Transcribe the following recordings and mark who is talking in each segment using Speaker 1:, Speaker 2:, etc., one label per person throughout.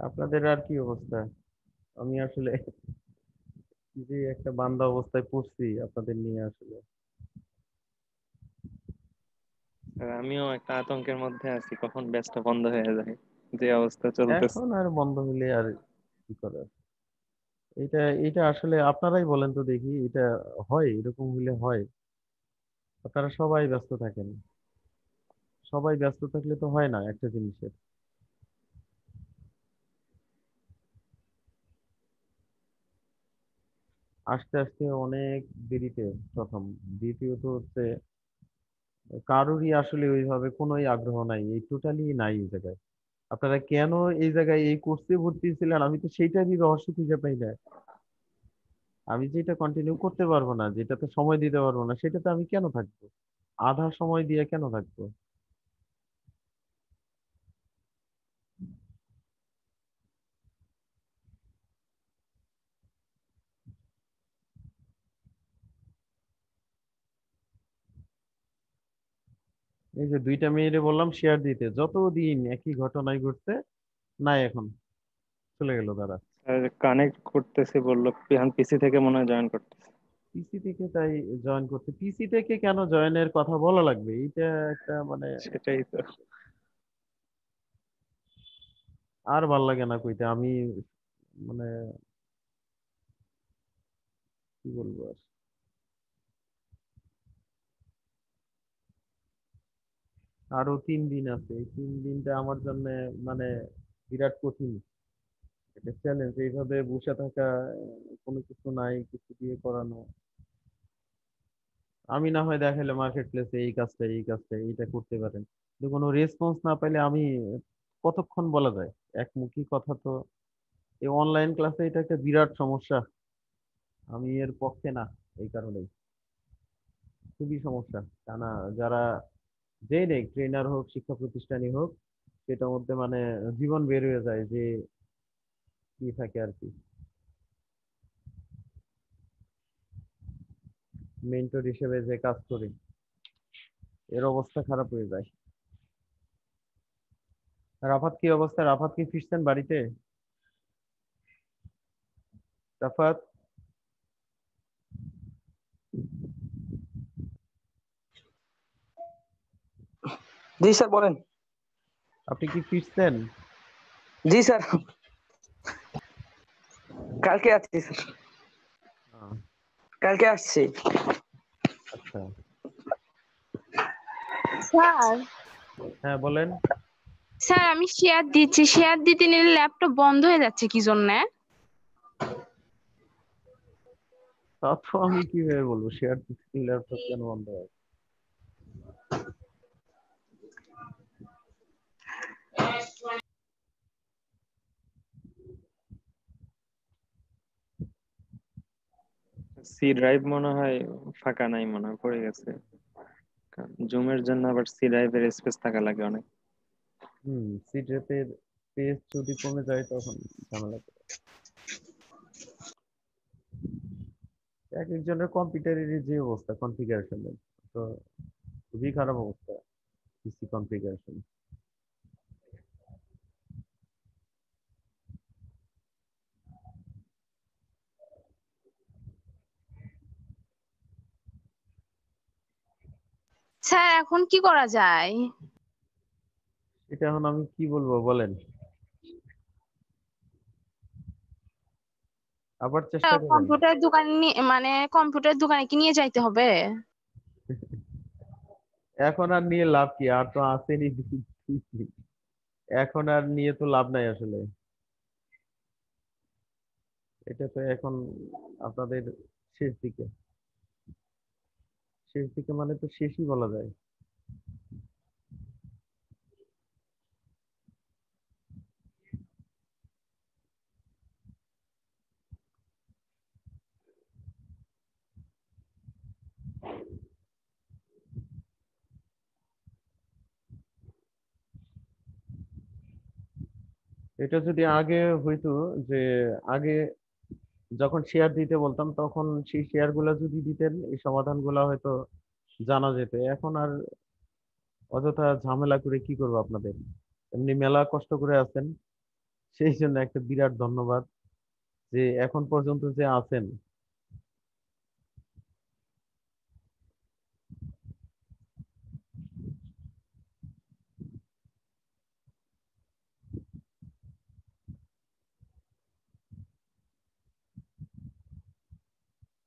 Speaker 1: আপনাদের আর কি অবস্থা? আমি আসলে কি যে একটা বান্দা অবস্থায় পড়ছি আপনাদের নিয়ে আসলে।
Speaker 2: আর আমিও একটা আতঙ্কের মধ্যে আছি, কখন ব্যাচটা বন্ধ হয়ে যায়, যে অবস্থা চলতেছে।
Speaker 1: এখন আর বন্ধ হইলে আর কি করার? এটা এটা আসলে আপনারাই বলেন তো দেখি, এটা হয়? এরকম হইলে হয়? আপনারা সবাই ব্যস্ত থাকেন। সবাই ব্যস্ত থাকলে তো হয় না একটা জিনিসের। আস্তে আস্তে অনেক দেরিতে প্রথম। দ্বিতীয়ত হচ্ছে কারোরই আসলে ওইভাবে কোনোই আগ্রহ নাই, এই টোটালি নাই এই জায়গায়। আপনারা কেন এই জায়গায় এই কোর্সে ভর্তি ছিলেন, আমি তো সেইটারই রহস্য খুঁজে পাই না। আমি যেটা কন্টিনিউ করতে পারবো না, যেটাতে সময় দিতে পারবো না, সেটাতে আমি কেন থাকবো? আধা সময় দিয়ে কেন থাকবো? এই যে দুইটা মেয়েরে বললাম শেয়ার দিতে, যতদিন একই ঘটনাই ঘটছে। নাই এখন, চলে গেল তারা।
Speaker 2: আর কানেক্ট করতেছি বললো, এখন পিসি থেকে মনে হয় জয়েন করতেছে।
Speaker 1: পিসি থেকে তাই জয়েন করতে? পিসি থেকে কেন জয়েনের কথা বলা লাগবে? এইটা একটা মানে
Speaker 2: সেটাই তো।
Speaker 1: আর ভাল লাগে না কইতে আমি, মানে কি বলবো আর। আরো 3 দিন আছে, এই 3 দিনটা আমার জন্য মানে বিরাট কঠিন। এটা চ্যালেঞ্জ, এইভাবে বসে থাকা, কোনো কিছু নাই, কিছু দিয়ে করানো। আমি না হয় দেখাইলে মার্কেট প্লেসে এই কাজটা এইটা করতে পারেন, কিন্তু কোনো রেসপন্স না পাইলে আমি কতক্ষণ বলা যায় একমুখী কথা তো। এই অনলাইন ক্লাসে এটা একটা বিরাট সমস্যা। আমি এর পক্ষে না, এই কারণেই খুবই সমস্যা। কেননা যারা, যেই নেই ট্রেনার হোক শিক্ষা প্রতিষ্ঠানই হোক, সেটার মধ্যে মানে জীবন বের হয়ে যায় যে কি থাকে আর কি। মেন্টর হিসেবে যে কাজ করি, এর অবস্থা খারাপ হয়ে যায়। রাফাত কি অবস্থা? রাফাত কি ফিরছেন বাড়িতে? রাফাত,
Speaker 3: জি স্যার বলেন।
Speaker 1: আপনি কি ফিরছেন?
Speaker 3: জি স্যার, কালকে আসছি স্যার,
Speaker 1: আহ,
Speaker 3: কালকে আসছি।
Speaker 1: আচ্ছা।
Speaker 4: স্যার,
Speaker 1: হ্যাঁ বলেন।
Speaker 4: স্যার আমি শেয়ার দিচ্ছি, শেয়ার দিতে নিলে ল্যাপটপ বন্ধ হয়ে যাচ্ছে কি জন্য?
Speaker 1: তা তো আমি কিভাবে বলবো শেয়ার ল্যাপটপ কেন বন্ধ হয়?
Speaker 2: সি ড্রাইভ মনে হয় ফাঁকা নাই, মনে হয় পড়ে গেছে। জুমের জন্য আবার সি ড্রাইভের স্পেস থাকা লাগে অনেক।
Speaker 1: সি ড্রাইভের পেজ যদি কমে যায় তখন ঝামেলা করে। এক একজনের কম্পিউটারের যে অবস্থা কনফিগারেশনের, তো খুবই খারাপ অবস্থা পিসি কনফিগারেশন।
Speaker 4: স্যার এখন কি করা যায়?
Speaker 1: এটা এখন আমি কি বলবো বলেন, আবার চেষ্টা করেন।
Speaker 4: কম্পিউটার দোকানে মানে কম্পিউটার দোকানে কি নিয়ে যাইতে হবে?
Speaker 1: এখন আর নিয়ে লাভ কি? আর তো আসেনি PC। এখন আর নিয়ে তো লাভ নাই আসলে। এটা তো এখন আপনাদের শেষ দিকে। শেষ দিকে মানে তো শেষই বলা যায়। এটা যদি আগে হইতো, যে আগে যখন শেয়ার দিতে বলতাম তখন সেই শেয়ার গুলা যদি দিতেন, এই সমাধান গুলা হয়তো জানা যেত। এখন আর অযথা ঝামেলা করে কি করবো আপনাদের? এমনি মেলা কষ্ট করে আছেন। সেই জন্য একটা বিরাট ধন্যবাদ যে এখন পর্যন্ত যে আছেন।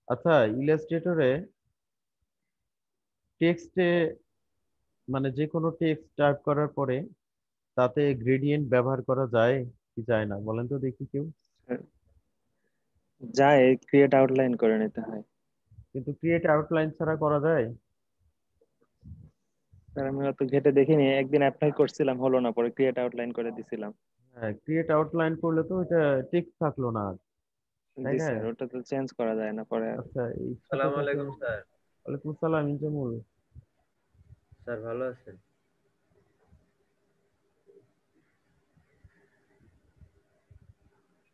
Speaker 1: আচ্ছা, ইলাস্ট্রেটরে টেক্সটে মানে যে কোনো টেক্সট টাইপ করার পরে তাতে গ্রেডিয়েন্ট ব্যবহার করা যায় কি যায় না বলেন তো দেখি কেউ।
Speaker 2: যায়, ক্রিয়েট আউটলাইন করে নিতে হয়।
Speaker 1: কিন্তু ক্রিয়েট আউটলাইন ছাড়া করা যায়?
Speaker 2: স্যার আমি অত ঘেটে দেখিনি, একদিন অ্যাপ্লাই করছিলাম, হলো না, পরে ক্রিয়েট আউটলাইন করে দিছিলাম।
Speaker 1: হ্যাঁ, ক্রিয়েট আউটলাইন করলে তো এটা টেক্সট থাকলো না আর, তাই
Speaker 2: জি
Speaker 1: না?
Speaker 2: স্যার, ওটা তো চেঞ্জ করা যায় না পরে আর।
Speaker 1: আচ্ছা, এই
Speaker 5: সালাম
Speaker 1: ছোটখাটো।
Speaker 5: আলাইকুম স্যার।
Speaker 1: ওয়ালাইকুম আসসালাম ইনজামুল।
Speaker 5: স্যার ভালো আছেন?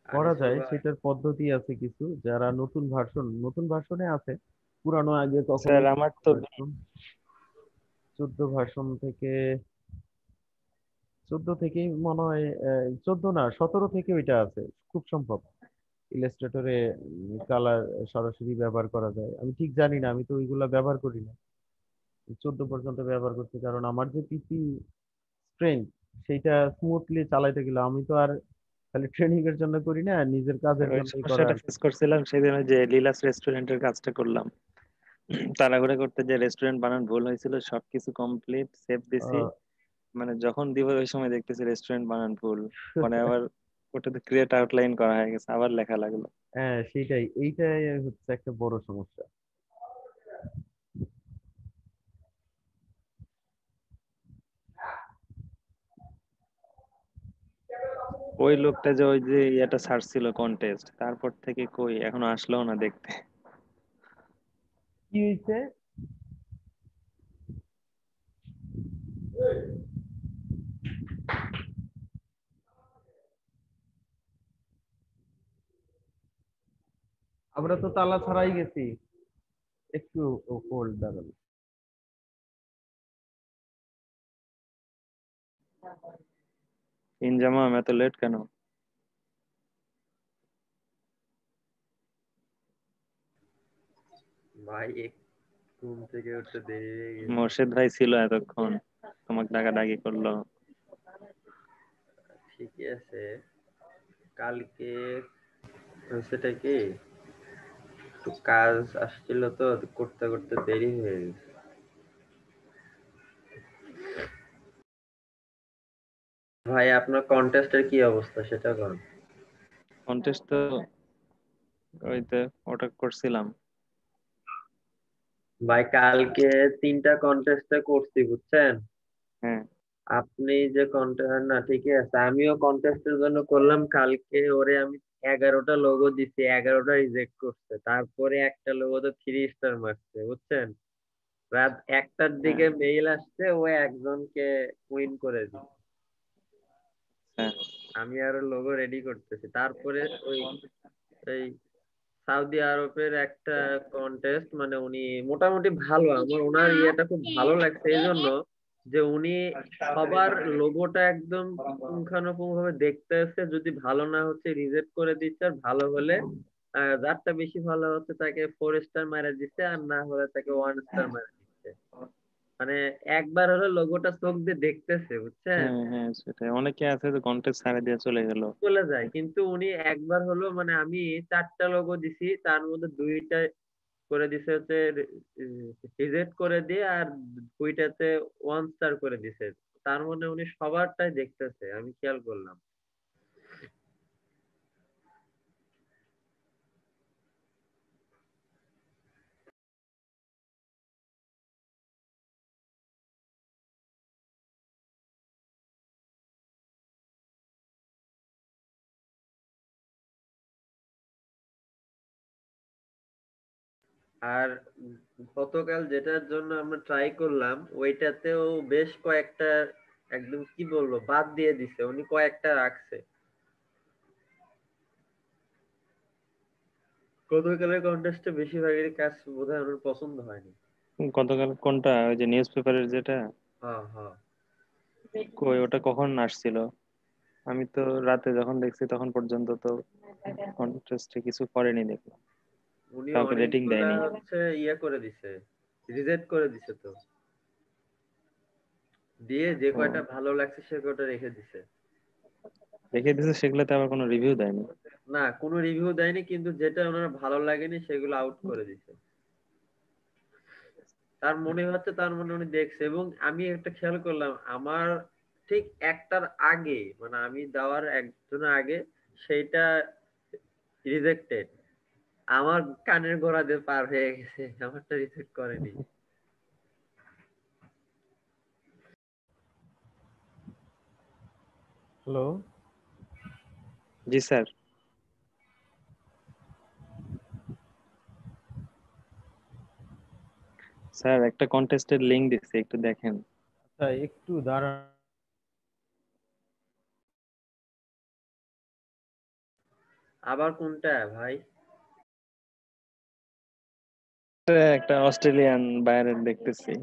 Speaker 1: করা
Speaker 5: আনিসুর
Speaker 1: যায়,
Speaker 5: ভাই।
Speaker 1: সেটার পদ্ধতি আছে কিছু, যারা নতুন ভার্সনে আছে। পুরানো আগে
Speaker 2: স্যার
Speaker 1: কখনোই
Speaker 2: আমার তো
Speaker 1: ভার্সন 14 ভার্সন থেকে, 14 থেকেই মনে হয়, 14 না 17 থেকে ওইটা আছে খুব সম্ভব। ইলাস্ট্রেটরে কালার সরাসরি ব্যবহার করা যায়, আমি ঠিক জানি না, আমি তো ওইগুলা ব্যবহার করি না। 14 পর্যন্ত ব্যবহার করছি কারণ আমার যে পিসি স্ট্রেংথ সেইটা স্মুথলি চালাইতে গেলে, আমি তো আর খালি ট্রেনিং এর জন্য করি না, নিজের কাজের
Speaker 2: ওই
Speaker 1: জন্যই করা
Speaker 2: সমস্যাটা
Speaker 1: আর কি।
Speaker 2: ফেস করছিলাম সেদিন, ওই যে লিলাস রেস্টুরেন্টের কাজটা করলাম। তাড়াহুড়া করতে যে রেস্টুরেন্ট বানান ভুল হয়েছিল, সবকিছু কমপ্লিট সেভ দিছি,
Speaker 1: আহ,
Speaker 2: মানে যখন দিব ওই সময় দেখতেছি রেস্টুরেন্ট বানান ভুল। পরে আবার ওটাতে ক্রিয়েট আউটলাইন করা হয়ে গেছে, আবার লেখা লাগলো।
Speaker 1: হ্যাঁ, এইটাই হচ্ছে একটা বড় সমস্যা।
Speaker 2: ওই লোকটা যে ওই যে ইয়েটা ছাড়ছিল কন্টেস্ট, তারপর থেকে কই এখনো আসলেও না দেখতে।
Speaker 1: কি হয়েছে? আমরা তো তালা ছাড়াই গেছি। একটু হোল্ড দাঁড়ান।
Speaker 2: ইনজামাম এত লেট কেন?
Speaker 5: ভাই ঘুম থেকে উঠতে দেরি হয়ে গেছে।
Speaker 2: মোর্শেদ ভাই ছিল এতক্ষণ, তোমাকে ডাকাডাকি করলো।
Speaker 5: ঠিকই আছে। কালকে সেটা কি একটু কাজ আসছিল তো, করতে করতে দেরি হয়ে গেছে। ভাই আপনার কন্টেস্টের কি অবস্থা সেটা বল।
Speaker 2: কন্টেস্ট তো ওইতে ওটা করছিলাম।
Speaker 5: ভাই কালকে 3টা কন্টেস্টে করছি বুঝছেন।
Speaker 2: হ্যাঁ।
Speaker 5: আপনি যে কন্টেস্ট, না ঠিকই আছে, আমিও কন্টেস্টের জন্য করলাম কালকে, ওরে আমি 11টা লোগো দিছি, 11টা রিজেক্ট করছে, তারপরে একটা লোগো তো 3 স্টার মারছে বুঝছেন। রাত 1টার
Speaker 2: হ্যাঁ।
Speaker 5: দিকে মেইল আসছে, ও একজনকে উইন করে দিচ্ছে।
Speaker 2: হ্যাঁ।
Speaker 5: আমি আরো লোগো রেডি করতেছি, তারপরে ওই এই সৌদি আরবের একটা কন্টেস্ট, মানে উনি মোটামুটি ভালো, আমার ওনার ইয়েটা খুব ভালো লাগছে এই জন্য যে উনি সবার লোগোটা একদম পুঙ্খানুপুঙ্খ ভাবে দেখতে এসে, যদি ভালো না হচ্ছে রিজেক্ট করে দিচ্ছে, আর ভালো হলে যারটা বেশি ভালো হচ্ছে তাকে 4 স্টার মেরে দিচ্ছে, আর না হলে তাকে 1 স্টার মেরে দিচ্ছে। মানে একবার হলো লোগোটা চোখ দিয়ে দেখতেছে বুঝছেন,
Speaker 2: হ্যাঁ। হ্যাঁ সেটাই, অনেকে আছে যে কন্টেস্ট ছাড়া দিয়ে চলে গেল।
Speaker 5: চলে যায়, কিন্তু উনি একবার হলো, মানে আমি 4টা লোগো দিছি, তার মধ্যে 2টা করে দিছে হচ্ছে রিজেক্ট করে দিয়ে, আর 2টাতে 1 স্টার করে দিছে। তার মানে উনি সবারটাই দেখতেছে, আমি খেয়াল করলাম। আর গতকাল যেটার জন্য আমরা ট্রাই করলাম, ওইটাতেও বেশ কয়েকটা একদম কি বলবো বাদ দিয়ে দিছে, উনি কয়েকটা রাখছে। গতকালের কন্টেস্টে বেশিরভাগেরই কাজ বোধহয় আমার পছন্দ হয়নি।
Speaker 2: গতকাল কোনটা, ওই যে নিউজ পেপারের যেটা?
Speaker 5: হ্যাঁ হ্যাঁ।
Speaker 2: কই ওটা কখন আসছিল? আমি তো রাতে যখন দেখছি তখন পর্যন্ত তো কন্টেস্টে কিছু করেনি দেখলাম,
Speaker 5: উনি
Speaker 2: কাউকে রেটিং
Speaker 5: অনেকগুলা
Speaker 2: দেয়নি।
Speaker 5: হচ্ছে ইয়ে করে দিছে, রিজেক্ট করে দিছে তো, দিয়ে যে
Speaker 2: ও,
Speaker 5: কয়টা ভালো লাগছে সে কয়টা রেখে দিছে।
Speaker 2: রেখে দিছে সেগুলোতে আবার কোনো রিভিউ দেয়নি।
Speaker 5: না, কোনো রিভিউ দেয়নি, কিন্তু যেটা ওনার ভালো লাগেনি সেগুলো আউট করে দিছে। তার মনে হচ্ছে তার মনে উনি দেখছে, এবং আমি একটা খেয়াল করলাম আমার ঠিক একটার আগে, মানে আমি দেওয়ার একজনের আগে সেইটা রিজেক্টেড, আমার কানের গোড়া দিয়ে পার হয়ে গেছে, আমারটা রিজেক্ট করেনি।
Speaker 1: হ্যালো।
Speaker 2: জি স্যার। স্যার একটা কন্টেস্টের লিংক দিচ্ছে, একটু দেখেন।
Speaker 1: আচ্ছা একটু দাঁড়ান।
Speaker 5: আবার কোনটা ভাই?
Speaker 2: একটা অস্ট্রেলিয়ান বায়ারের দেখতেছি।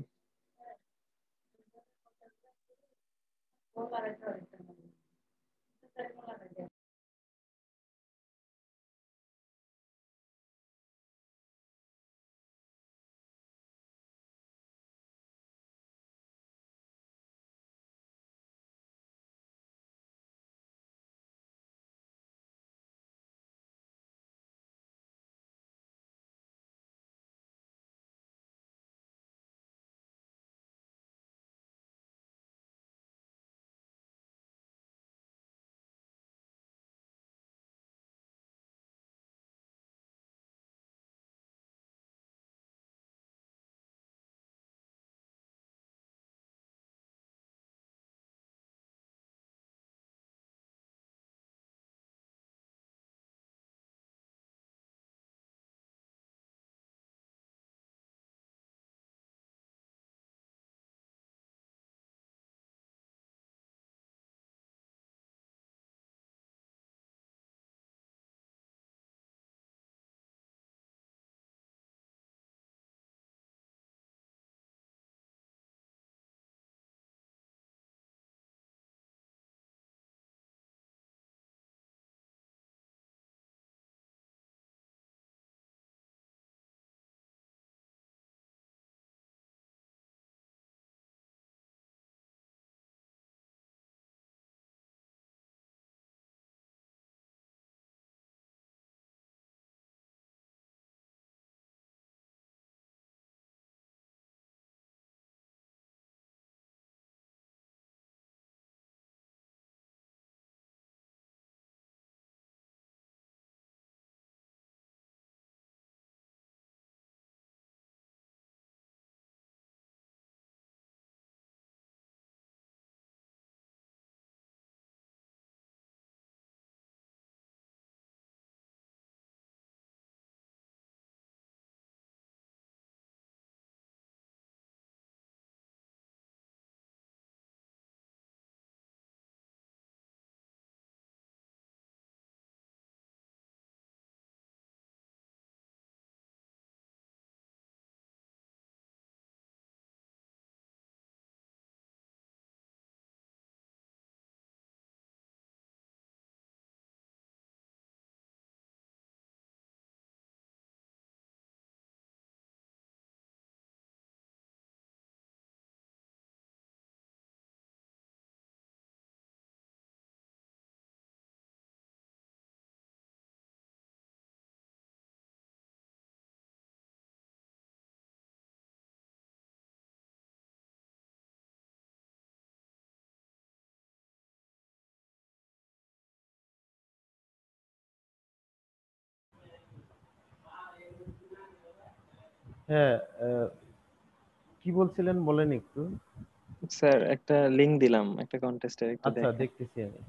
Speaker 1: হ্যাঁ, কি বলছিলেন বলেন একটু।
Speaker 2: স্যার একটা লিংক দিলাম একটা কন্টেস্টের, একটু
Speaker 1: আচ্ছা
Speaker 2: দেখেন।
Speaker 1: দেখতেছি আমি।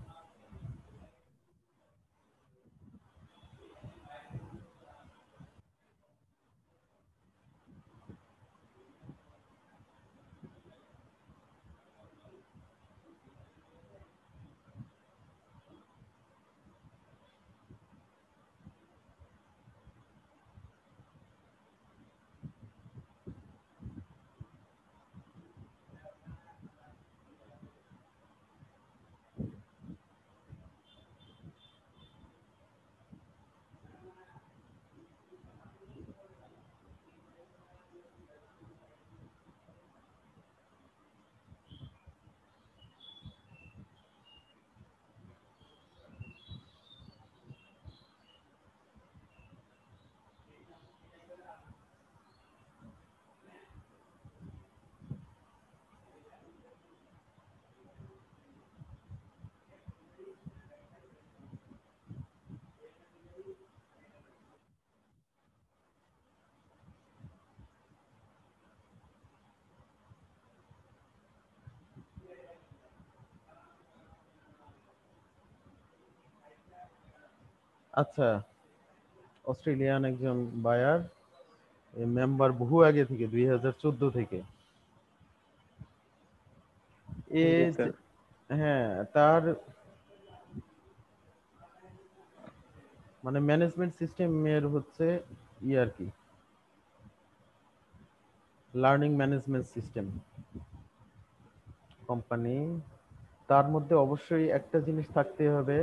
Speaker 1: আচ্ছা, অস্ট্রেলিয়ান একজন বায়ার, মেম্বার বহু আগে থেকে, 2014 থেকে। এ
Speaker 2: জি স্যার।
Speaker 1: হ্যাঁ, তার মানে ম্যানেজমেন্ট সিস্টেমের হচ্ছে আর কি, লার্নিং ম্যানেজমেন্ট সিস্টেম কোম্পানি। তার মধ্যে অবশ্যই একটা জিনিস থাকতে হবে,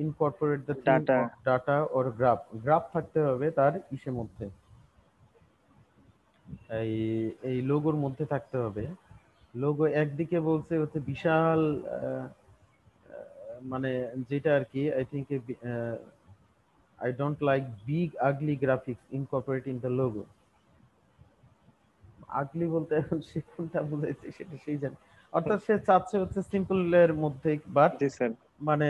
Speaker 1: incorporate the thing
Speaker 2: data.
Speaker 1: Of data or graph. Graph থাকতে হবে তার ইসের মধ্যে, এই এই লোগোর মধ্যে থাকতে হবে। লোগো একদিকে বলছে হচ্ছে বিশাল মানে যেটা আর কি, I think I don't like big ugly graphics incorporate in the logo. Ugly বলতে এখন সে কোনটা বুঝাইছে সেটা সেই জানে। অর্থাৎ সে চাচ্ছে হচ্ছে সিম্পল এর মধ্যে, বাট
Speaker 2: জি স্যার।
Speaker 1: মানে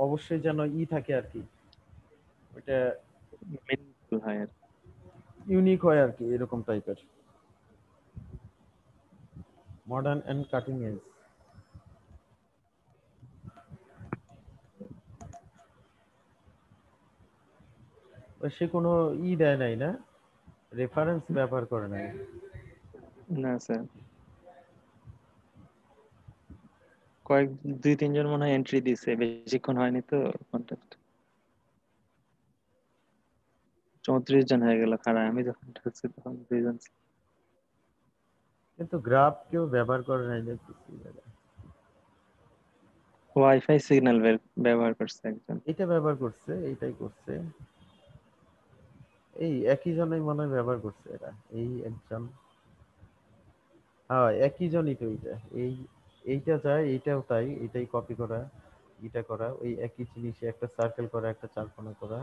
Speaker 1: অবশ্যই যেন থাকে আর কি, ওটা
Speaker 2: মিনিংফুল হয় আর কি।
Speaker 1: ইউনিক হয় আর কি, এরকম টাইপের, মডার্ন এন্ড কাটিং এজ। সে কোনো দেয় নাই না, রেফারেন্স ব্যবহার করে নাই।
Speaker 2: না স্যার, কয়েক 2-3 জন মনে হয় এন্ট্রি দিছে, বেশিক্ষণ হয়নি তো কন্টেস্ট। 34 জন হয়ে গেল খাড়া, আমি যখন ঢুকছি তখন 2 জন ছিল।
Speaker 1: কিন্তু গ্রাফ কেউ ব্যবহার করে নাই দেখতেছি।
Speaker 2: ওয়াইফাই সিগন্যাল ব্যবহার করছে একজন।
Speaker 1: এটা ব্যবহার করছে, এইটাই করছে, এই একই জনই মনে হয় ব্যবহার করছে এরা, এই একজন। হ্যাঁ, একই জনই তো এইটা, এইটা যায়, এইটাও তাই, এটাই কপি করা, এটা করা, ওই একই জিনিসে একটা সার্কেল করা, একটা চারকোনা করা।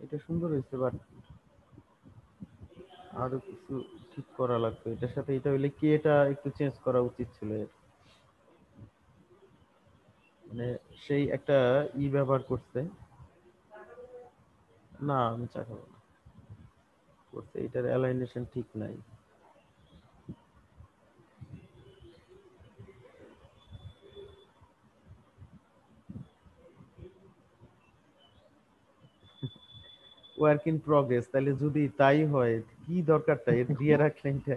Speaker 1: এটা সুন্দর হয়েছে, বাট আরো কিছু ঠিক করা লাগতো এটার সাথে। এটা হইলে কি, এটা একটু চেঞ্জ করা উচিত ছিল এর। মানে সেই একটা ব্যবহার করছে। না, আমি চা খাবো না। করছে, এটার অ্যালাইনেশন ঠিক নাই। ওয়ার্ক ইন প্রগ্রেস, তাহলে যদি তাই হয়, কি দরকারটা এর দিয়ে রাখলেন এটা?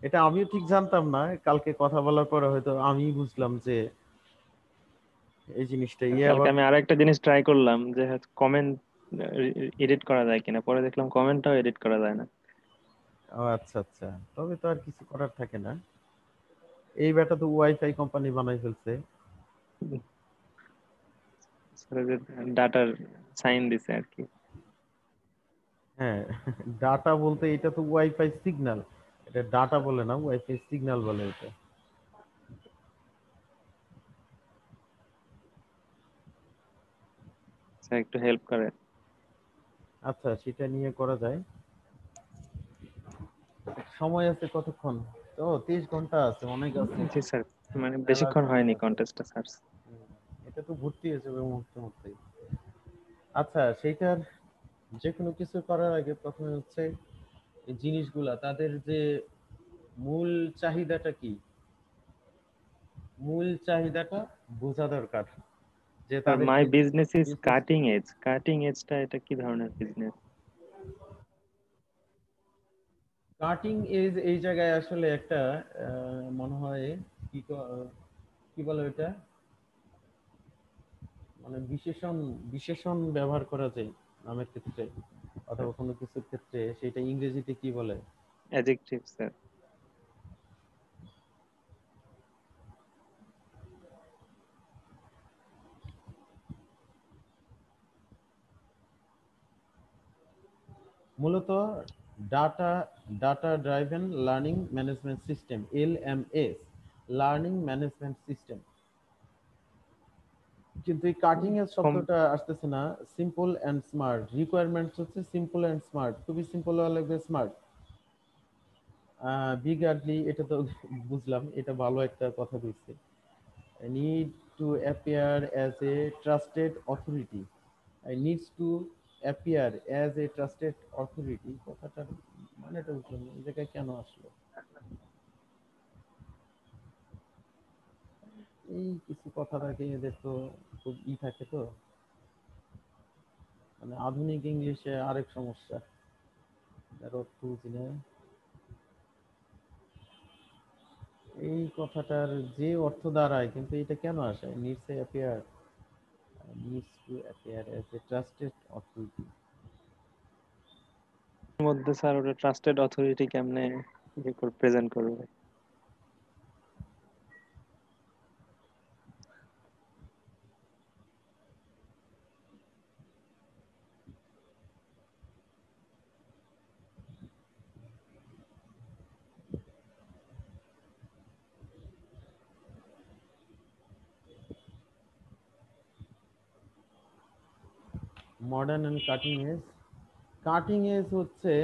Speaker 1: এটা আমিও ঠিক জানতাম না, কালকে কথা বলার পরে হয়তো আমি বুঝলাম যে এই জিনিসটা
Speaker 2: কালকে
Speaker 1: আবার।
Speaker 2: আমি আর একটা জিনিস ট্রাই করলাম, যে কমেন্ট এডিট করা যায় কিনা, পরে দেখলাম কমেন্টটাও এডিট করা যায় না।
Speaker 1: ও আচ্ছা আচ্ছা, তবে তো আর কিছু করার থাকে না। এই ব্যাটা তো ওয়াইফাই কোম্পানি বানাই ফেলছে।
Speaker 2: ডাটার সাইন দিছে আর কি।
Speaker 1: হ্যাঁ, ডাটা বলতে এটা তো ওয়াইফাই সিগন্যাল, এটা ডাটা বলে না, ওয়াইফাই সিগন্যাল বলে এটা।
Speaker 2: স্যার একটু হেল্প করে।
Speaker 1: আচ্ছা, সেটা নিয়ে করা যায়। সময় আছে কতক্ষণ? তো 30 ঘন্টা আছে, অনেক আছে,
Speaker 2: জি স্যার, মানে
Speaker 1: মেলা
Speaker 2: বেশিক্ষণ
Speaker 1: সময়
Speaker 2: হয়নি
Speaker 1: আছে।
Speaker 2: কন্টেস্টটা স্যার।
Speaker 1: হুম, এটা তো ভর্তি হয়ে যাবে মুহূর্তে মুহূর্তেই। আচ্ছা, সেইটার যে কোনো কিছু করার আগে প্রথমে হচ্ছে এই জিনিসগুলা, তাদের যে মূল চাহিদাটা কি, মূল চাহিদাটা বোঝা দরকার, যে
Speaker 2: আর
Speaker 1: তাদের
Speaker 2: মাই
Speaker 1: কি
Speaker 2: business is
Speaker 1: business।
Speaker 2: Cutting edge. Cutting এজটা এটা কি ধরনের বিজনেস?
Speaker 1: কাটিং এজ এই জায়গায় আসলে একটা মনে হয় কি বলে ওইটা, মানে বিশেষণ, বিশেষণ ব্যবহার করা যায় নামের ক্ষেত্রে অথবা কোনো কিছুর ক্ষেত্রে, সেটা ইংরেজিতে কি বলে?
Speaker 2: Adjective sir.
Speaker 1: মূলত data data driven learning management system, LMS, learning management system. কিন্তু এই কাটিং এর
Speaker 2: কম।
Speaker 1: শব্দটা আসতেছে না। সিম্পল এন্ড স্মার্ট, রিকোয়ারমেন্টস হচ্ছে সিম্পল এন্ড স্মার্ট, খুবই সিম্পল হওয়া লাগবে, স্মার্ট। বিগ আর্লি, এটা তো বুঝলাম, এটা ভালো একটা কথা বলছে। Need to appear as a trusted authority, needs to appear as a trusted authority, কথাটার মানেটা বুঝলাম না, এই জায়গায় কেন আসলো? এই কিছু কথা থাকে এদের তো, খুব থাকে তো, মানে আধুনিক ইংলিশে আরেক সমস্যা, এর অর্থ বুঝি না। এই কথাটার যে অর্থ দাঁড়ায়, কিন্তু এটা কেন আসে? Needs to appear, needs to appear as a trusted authority.
Speaker 2: মধ্যে স্যার ওটা ট্রাস্টেড অথরিটি কেমনে প্রেজেন্ট করবে?
Speaker 1: Modern and cutting edge, cutting edge হচ্ছে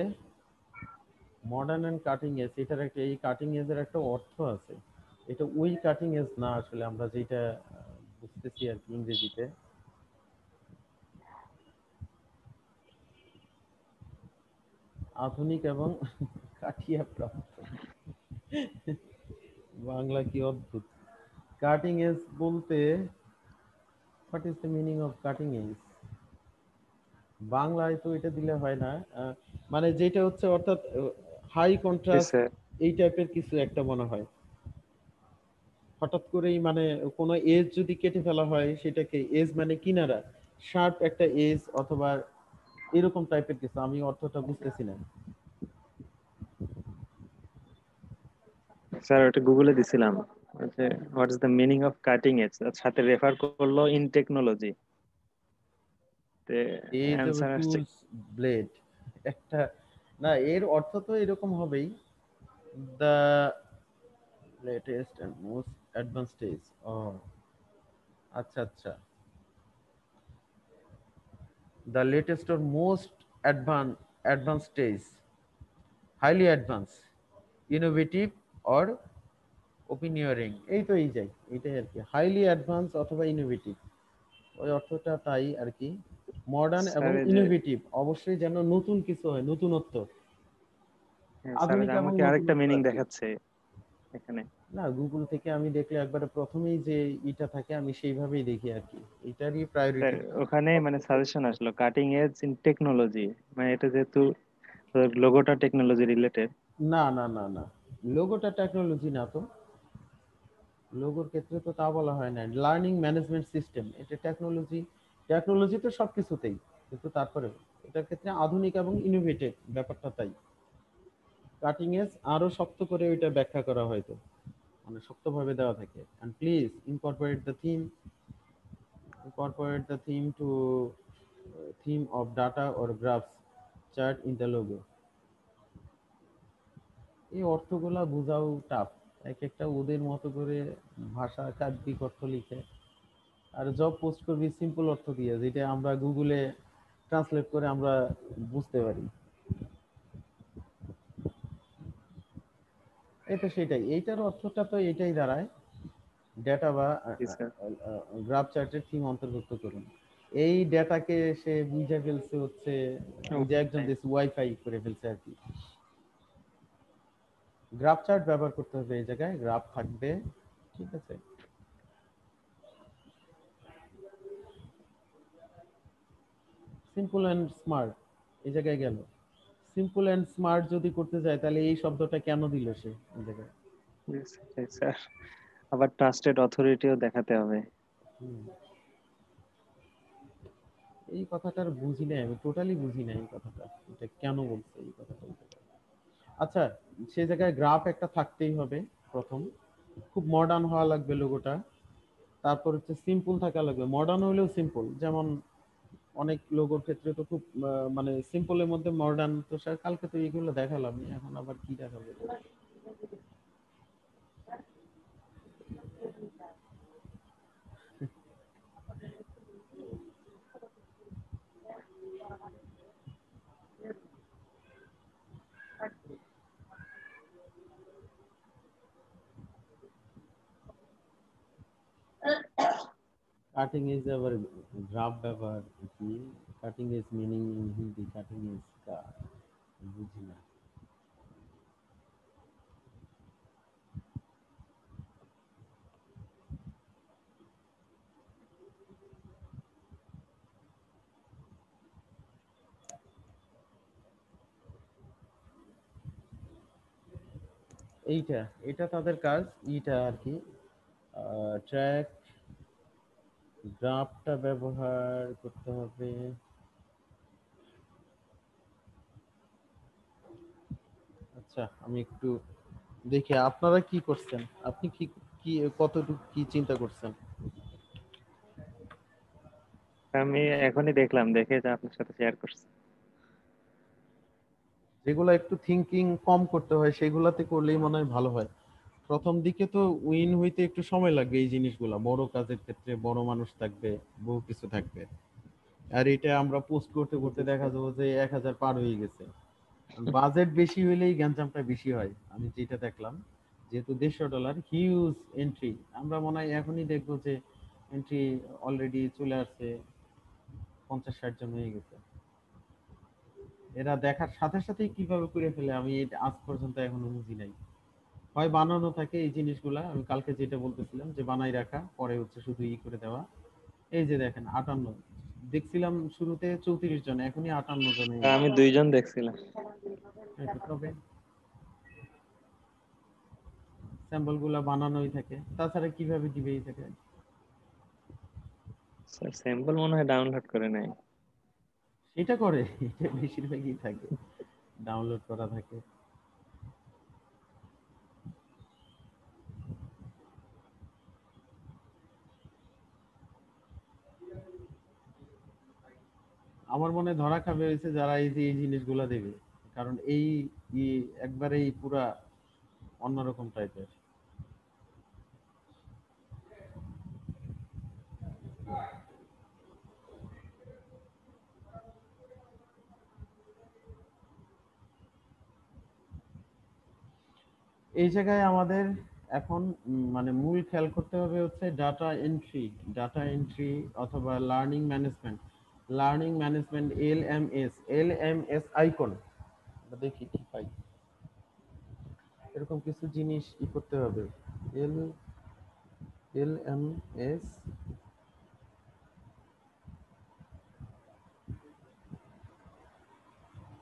Speaker 1: মডার্ন অ্যান্ড কাটিং এজ, এটার একটা, এই কাটিং এজের একটা অর্থ আছে। এটা ওই কাটিং এজ না, আসলে আমরা যেটা বুঝতেছি আর কি ইংরেজিতে, আধুনিক এবং কাঠিয়া প্রাপ্ত। বাংলা কি অদ্ভুত! কাটিং এজ বলতে, what is the meaning of cutting age? বাংলায় তো এটা দিলে হয় না, মানে যেটা হচ্ছে অর্থাৎ হাই
Speaker 2: জি
Speaker 1: কন্ট্রাস্ট,
Speaker 2: স্যার।
Speaker 1: এই টাইপের কিছু একটা মনে হয়। হঠাৎ করেই মানে কোনো এজ যদি কেটে ফেলা হয়, সেটাকে এজ মানে কিনারা, শার্প একটা এজ, অথবা এরকম টাইপের কিছু, আমি অর্থটা বুঝতেছি না।
Speaker 2: স্যার ওটা গুগলে দিছিলাম যে what is the meaning of cutting edge, সাথে রেফার করলো ইন টেকনোলজি, তে
Speaker 1: এজ অফ
Speaker 2: অ্যান্সার আসছে।
Speaker 1: টুলস, ব্লেড, একটা, না এর অর্থ তো এরকম হবেই, the latest and most advance stage. ও আচ্ছা আচ্ছা, the latest or most advance stage, highly advance, innovative or pioneering, এই তো এই যাই, এটাই আর কি, হাইলি অ্যাডভান্স অথবা ইনোভেটিভ, ওই অর্থটা তাই আর কি। মডার্ন এবং
Speaker 2: স্যার এই যে,
Speaker 1: ইনোভেটিভ, অবশ্যই যেন নতুন কিছু হয়, নতুনত্ব,
Speaker 2: স্যার
Speaker 1: আধুনিক এবং
Speaker 2: আমাকে আরেকটা
Speaker 1: নতুনত্ব
Speaker 2: মিনিং
Speaker 1: আর কি।
Speaker 2: দেখাচ্ছে এখানে।
Speaker 1: না, গুগল থেকে আমি দেখলে একবারে প্রথমেই যে ইটা থাকে আমি সেইভাবেই দেখি আর কি, এটারই
Speaker 2: স্যার
Speaker 1: প্রায়োরিটি।
Speaker 2: ওখানে মানে সাজেশন আসলো কাটিং এজ ইন টেকনোলজি, মানে এটা যেহেতু লোগোটা টেকনোলজি রিলেটেড।
Speaker 1: না না না না, লোগোটা টেকনোলজি না তো, লোগোর ক্ষেত্রে তো তা বলা হয় না, লার্নিং ম্যানেজমেন্ট সিস্টেম, এটা টেকনোলজি, টেকনোলজি তো সবকিছুতেই, কিন্তু তারপরে এটার ক্ষেত্রে আধুনিক এবং ইনোভেটিভ ব্যাপারটা তাই, কাটিং এজ আরো শক্ত করে ওইটা ব্যাখ্যা করা হয়তো, মানে শক্তভাবে দেওয়া থাকে। and please incorporate the theme of data or graphs chart in the logo. এই অর্থগুলা বোঝাও টাফ, এক একটা ওদের মতো করে ভাষা কাব্যিক অর্থ লিখে, আর জব পোস্ট করবি সিম্পল অর্থ দিয়ে, যেটা আমরা গুগলে ট্রান্সলেট করে আমরা বুঝতে পারি। এই তো সেটাই, এইটার অর্থটা তো এটাই দাঁড়ায়, ডেটা বা
Speaker 2: জি স্যার।
Speaker 1: গ্রাফ চার্টের থিম অন্তর্ভুক্ত করুন। এই ডেটাকে সে বুঝে ফেলছে হচ্ছে, ওই যে একজন দেশ ওয়াইফাই করে ফেলছে আর কি। গ্রাফ চার্ট ব্যবহার করতে হবে, এই জায়গায় গ্রাফ থাকবে, ঠিক আছে। সিম্পল অ্যান্ড স্মার্ট, এই জায়গায় গেল, সিম্পল অ্যান্ড স্মার্ট যদি করতে যায়, তাহলে এই শব্দটা কেন দিল সে এই জায়গায়?
Speaker 2: স্যার আবার ট্রাস্টেড অথরিটিও দেখাতে হবে।
Speaker 1: হুম, এই কথাটার বুঝি নাই, আমি টোটালি বুঝি নাই এই কথাটা, এটা কেন বলছে এই কথাটা। আচ্ছা, সে জায়গায় গ্রাফ একটা থাকতেই হবে প্রথম, খুব মডার্ন হওয়া লাগবে লোগোটা, তারপর হচ্ছে সিম্পল থাকা লাগবে, মডার্ন হলেও সিম্পল, যেমন অনেক লোগোর ক্ষেত্রে তো খুব মানে সিম্পলের মধ্যে মডার্ন, তো স্যার কালকে তো এইগুলো দেখালাম, এখন আবার কি দেখাবো? কাটিং এজ আবার গ্রাফ ব্যবহার কি? Cutting edge meaning in Hindi, cutting edge কা বুঝি না। এইটা এটা তাদের কাজ, ইটা আর কি। ট্র্যাক গ্রাফটা ব্যবহার করতে হবে। আচ্ছা, আমি একটু দেখি আপনারা কি করছেন, আপনি কি কি কতটুকু কি চিন্তা করছেন।
Speaker 2: আমি এখনই দেখলাম, দেখে যে আপনার সাথে শেয়ার করছি।
Speaker 1: যেগুলো একটু থিঙ্কিং কম করতে হয় সেগুলাতে করলেই মনে হয় ভালো হয়। প্রথম দিকে তো উইন হইতে একটু সময় লাগবে, এই জিনিসগুলা বড় কাজের ক্ষেত্রে বড় মানুষ থাকবে, বহু কিছু থাকবে। আর এটা আমরা পোস্ট করতে করতে
Speaker 2: জি
Speaker 1: দেখা
Speaker 2: স্যার।
Speaker 1: যাবো যে 1000 পার হয়ে গেছে। বাজেট বেশি হইলেই গ্যাঞ্জামটা বেশি হয়, আমি যেটা দেখলাম। যেহেতু $150 হিউজ এন্ট্রি, আমরা মনে হয় এখনই দেখবো যে এন্ট্রি অলরেডি চলে আসছে, 50-60 জন হয়ে গেছে। এরা দেখার সাথে সাথেই কিভাবে করে ফেলে আমি এটা আজ পর্যন্ত এখনো বুঝি নাই। হয় বানানো থাকে এই জিনিসগুলা, আমি কালকে যেটা বলতেছিলাম যে বানাই রাখা, পরে হচ্ছে শুধু করে দেওয়া। এই যে দেখেন 58, দেখছিলাম শুরুতে 34 জন, এখনই 58 জন হয়ে
Speaker 2: আমি
Speaker 1: গেছে।
Speaker 2: 2 জন দেখছিলাম।
Speaker 1: তবে স্যাম্পল গুলা বানানোই থাকে, তাছাড়া কিভাবে দিবে এই থাকে।
Speaker 2: স্যার স্যাম্পল মনে হয় ডাউনলোড করে নাই।
Speaker 1: এটা করে, এটা বেশিরভাগই থাকে, ডাউনলোড করা থাকে। আমার মনে হয় ধরা খাবে হয়েছে যারা এই যে এই জিনিসগুলা দেবে, কারণ এই একবারেই পুরা অন্যরকম টাইপের। এই জায়গায় আমাদের এখন মানে মূল খেয়াল করতে হবে হচ্ছে ডাটা এন্ট্রি অথবা learning management. Learning management, LMS icon, দেখি কি পাই। এরকম কিছু জিনিস করতে হবে। এল এলএমএস,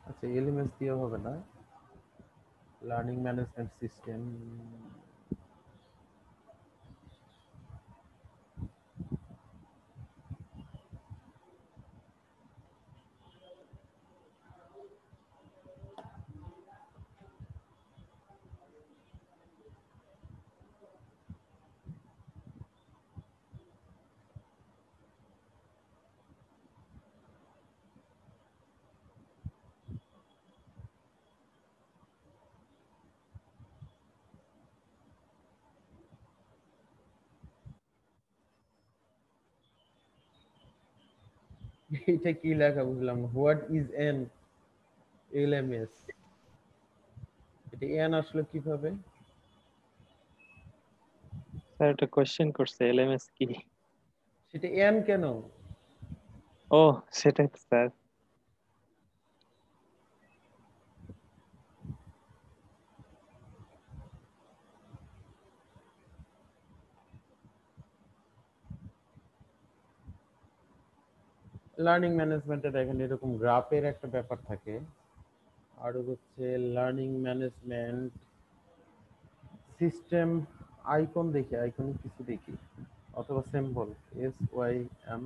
Speaker 1: আচ্ছা এলএমএস দিয়ে হবে না, লার্নিং ম্যানেজমেন্ট সিস্টেম। এটা কি লেখা বুঝলাম, হোয়াট ইজ এন এলএমএস, এটা এন আসলে কিভাবে।
Speaker 2: স্যার একটা কোশ্চেন করছে, এলএমএস কি?
Speaker 1: সেটা এন কেন?
Speaker 2: ও, সেটাই তো স্যার।
Speaker 1: লার্নিং ম্যানেজমেন্টে দেখেন এরকম গ্রাফের একটা ব্যাপার থাকে, আর হচ্ছে লার্নিং ম্যানেজমেন্ট সিস্টেম আইকন, দেখি আইকন কিছু দেখি, অথবা সিম্বল SYM।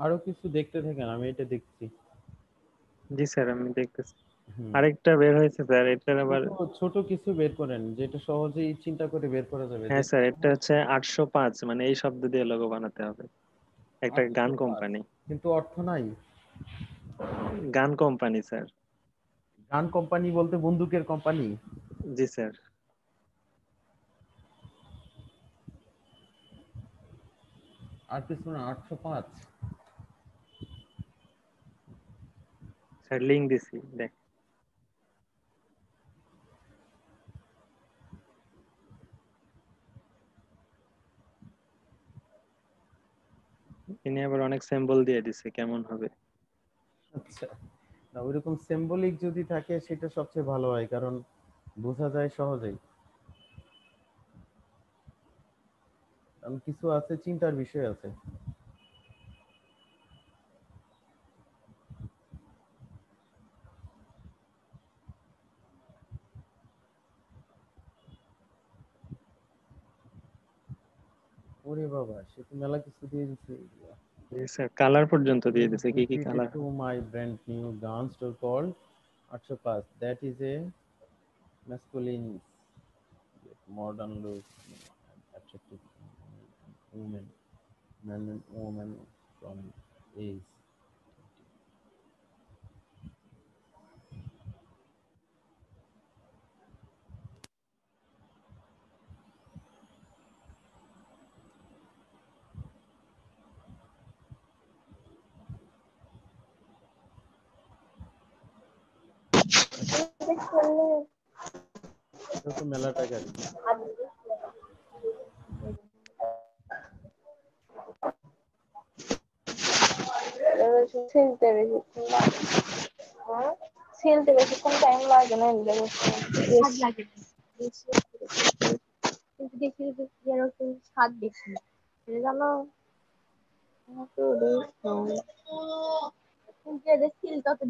Speaker 1: আরো কিছু দেখতে থাকেন, আমি এটা দেখছি।
Speaker 2: জি স্যার, আমি দেখতেছি।
Speaker 1: হুম।
Speaker 2: আরেকটা বের হয়েছে স্যার, এটার আবার।
Speaker 1: ছোট ছোট কিছু বের করেন যেটা সহজেই চিন্তা করে বের করা যাবে,
Speaker 2: হ্যাঁ
Speaker 1: যেটা
Speaker 2: স্যার, এটা হচ্ছে 805, মানে এই শব্দ দিয়ে লোগো বানাতে হবে। একটা গান
Speaker 1: 805,
Speaker 2: কোম্পানি।
Speaker 1: কিন্তু অর্থ নাই।
Speaker 2: গান কোম্পানি স্যার।
Speaker 1: গান কোম্পানি বলতে বন্দুকের কোম্পানি?
Speaker 2: জি স্যার।
Speaker 1: আর কিছু না, 805।
Speaker 2: স্যার লিঙ্ক দিছি, দেখ। তিনি আবার অনেক সিম্বল দিয়ে দিছে, কেমন হবে?
Speaker 1: আচ্ছা, না ওইরকম সিম্বলিক যদি থাকে সেটা সবচেয়ে ভালো হয়, কারণ বোঝা যায় সহজেই। কারণ কিছু আছে, চিন্তার বিষয় আছে। ওরে বাবা, সে তো মেলা কিছু দিয়ে দিচ্ছে।
Speaker 2: জি স্যার, কালার পর্যন্ত দিয়ে দিছে, কি কি
Speaker 1: Treated
Speaker 2: colour.
Speaker 1: to my brand new gun store called 805. That is a masculine, modern look, attractive woman, man and woman from age. এটা তো মেলা টাকার।
Speaker 6: সিলতে বেশিক্ষণ লাগে। সিলতে বেশিক্ষণ টাইম লাগে না, স্বাদ লাগে না। কিন্তু দেখি যেন একটু স্বাদ বেশি, এটা জানো। কিন্তু এদের সিলটা তো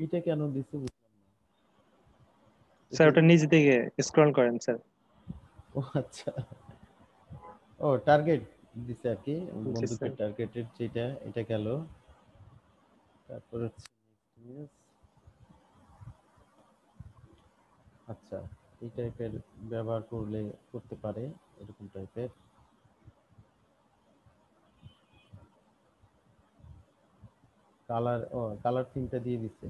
Speaker 1: এটা কেন দিছে
Speaker 2: স্যার
Speaker 1: এটা?
Speaker 2: ওটা নিচ দিকে স্ক্রল করেন স্যার।
Speaker 1: ও আচ্ছা, ও টার্গেট দিছে আর কি,
Speaker 2: জি স্যার।
Speaker 1: বন্দুকের টার্গেটের যেটা, এটা গেল। তারপর হচ্ছে next, আচ্ছা এই টাইপের ব্যবহার করলে করতে পারে, এরকম টাইপের। কালার, ও কালার থিমটা দিয়ে দিচ্ছে।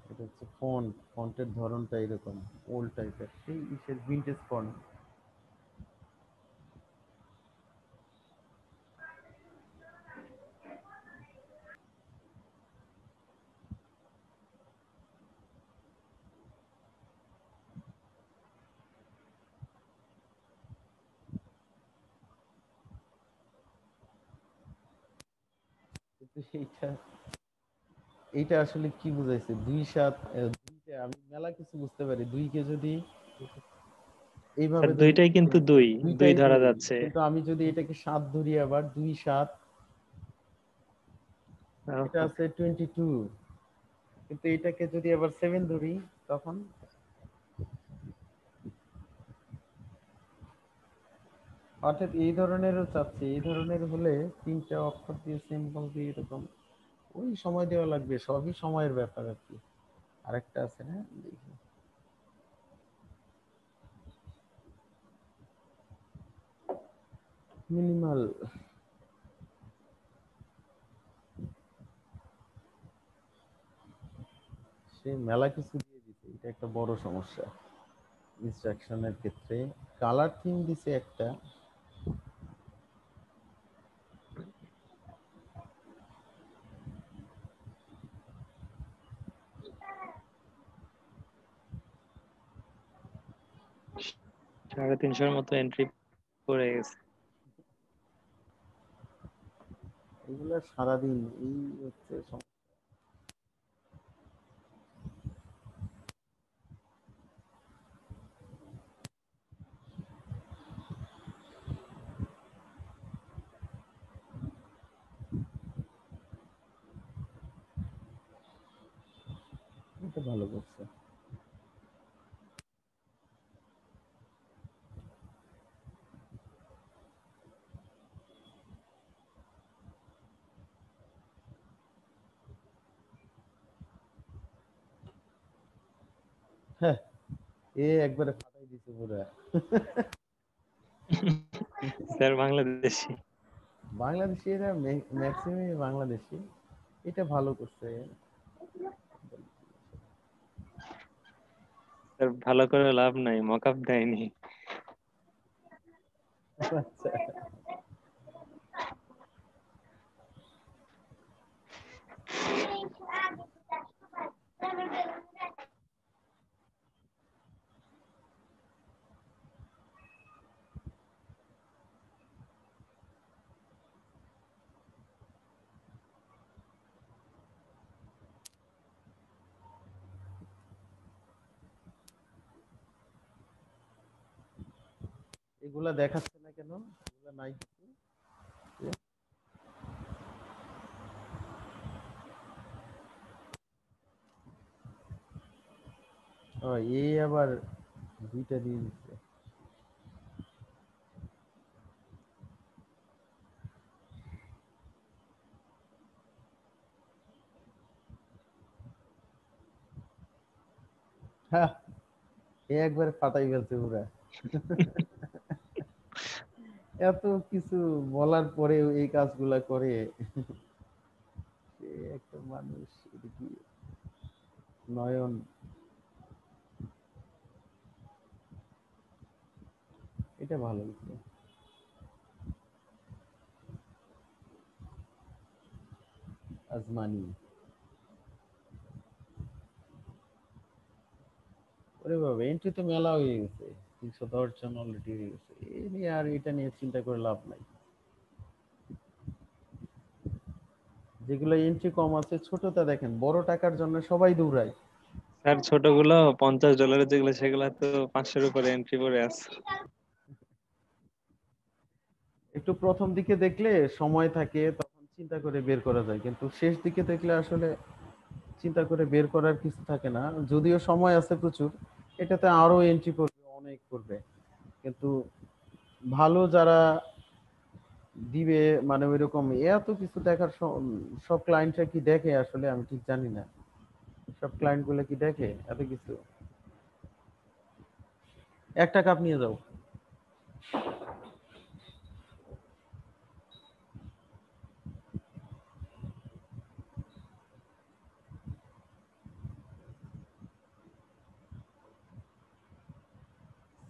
Speaker 1: এটা হচ্ছে ফন্ট, ফন্টের ধরনটা এরকম ওল্ড টাইপের, সেই ইসের ভিনটেজ ফন্ট। কিন্তু এইটা, এইটা আসলে কি বুঝাইছে? 2 7, দুইটা আমি মেলা কিছু বুঝতে পারি, দুইকে যদি
Speaker 2: স্যার
Speaker 1: এইভাবে ধরি,
Speaker 2: দুইটাই কিন্তু দুই, দুই
Speaker 1: দুইটাই
Speaker 2: ধরা
Speaker 1: দুই,
Speaker 2: যাচ্ছে।
Speaker 1: কিন্তু আমি যদি এটাকে 7 ধরি, আবার 2 7, এটা আছে 22, কিন্তু এটাকে যদি আবার 7 ধরি, তখন অর্থাৎ এই ধরনেরও চাচ্ছি, এই ধরনের হলে 3টা অক্ষর দিয়ে সিম্বল দিয়ে এরকম, ওই সময় দেওয়া লাগবে, সবই সময়ের ব্যাপার আর কি। আরেকটা আছে না, দেখি, মিনিমাল। সে মেলা কিছু দিয়ে দিছে, এটা একটা বড় সমস্যা ইনস্ট্রাকশনের ক্ষেত্রে। কালার থিম দিছে একটা,
Speaker 2: $350 মতো এন্ট্রি পড়ে গেছে।
Speaker 1: এগুলো সারাদিন এই হচ্ছে ভালো করছে। হ্যাঁ, এ একবারে ফাটাই দিছে পুরা।
Speaker 2: স্যার বাংলাদেশি।
Speaker 1: বাংলাদেশি, এরা ম্যাক্সিমাম বাংলাদেশি। এটা ভালো করছে।
Speaker 2: স্যার ভালো করে লাভ নাই, মকআপ দেয়নি।
Speaker 1: আচ্ছা, এগুলা দেখাচ্ছে না কেন? এগুলা নাই কিছু? ও, এই আবার দুইটা দিয়ে দিচ্ছে। হ্যাঁ, এ একবারে ফাটাই ফেলছে পুরা। এত কিছু বলার পরেও এই কাজগুলা করে। সে একটা মানুষ, এটা কি নয়ন। এটা ভালো হয়েছে। আজমানি, ওরে বাবা, এন্ট্রি তো মেলা হয়ে গেছে। 310 জন অলরেডি হয়ে গেছে। এই নিয়ে আর এটা নিয়ে চিন্তা করে লাভ নাই। যেগুলো এন্ট্রি কম আছে, ছোটটা দেখেন, বড় টাকার জন্য সবাই দৌড়ায়।
Speaker 2: স্যার ছোটগুলো $50 যেগুলো, সেগুলো তো 500-এর উপরে এন্ট্রি করে আছে।
Speaker 1: একটু প্রথম দিকে দেখলে সময় থাকে, তখন চিন্তা করে বের করা যায়, কিন্তু শেষ দিকে দেখলে আসলে চিন্তা করে বের করার কিছু থাকে না। যদিও সময় আছে প্রচুর, এটাতে আরো এন্ট্রি করবে, অনেক করবে, কিন্তু ভালো যারা দিবে, মানে ওইরকম এত কিছু দেখার সব ক্লায়েন্টরা কি দেখে আসলে আমি ঠিক জানি না। সব ক্লায়েন্ট গুলো কি দেখে এত কিছু? একটা কাপ নিয়ে যাও।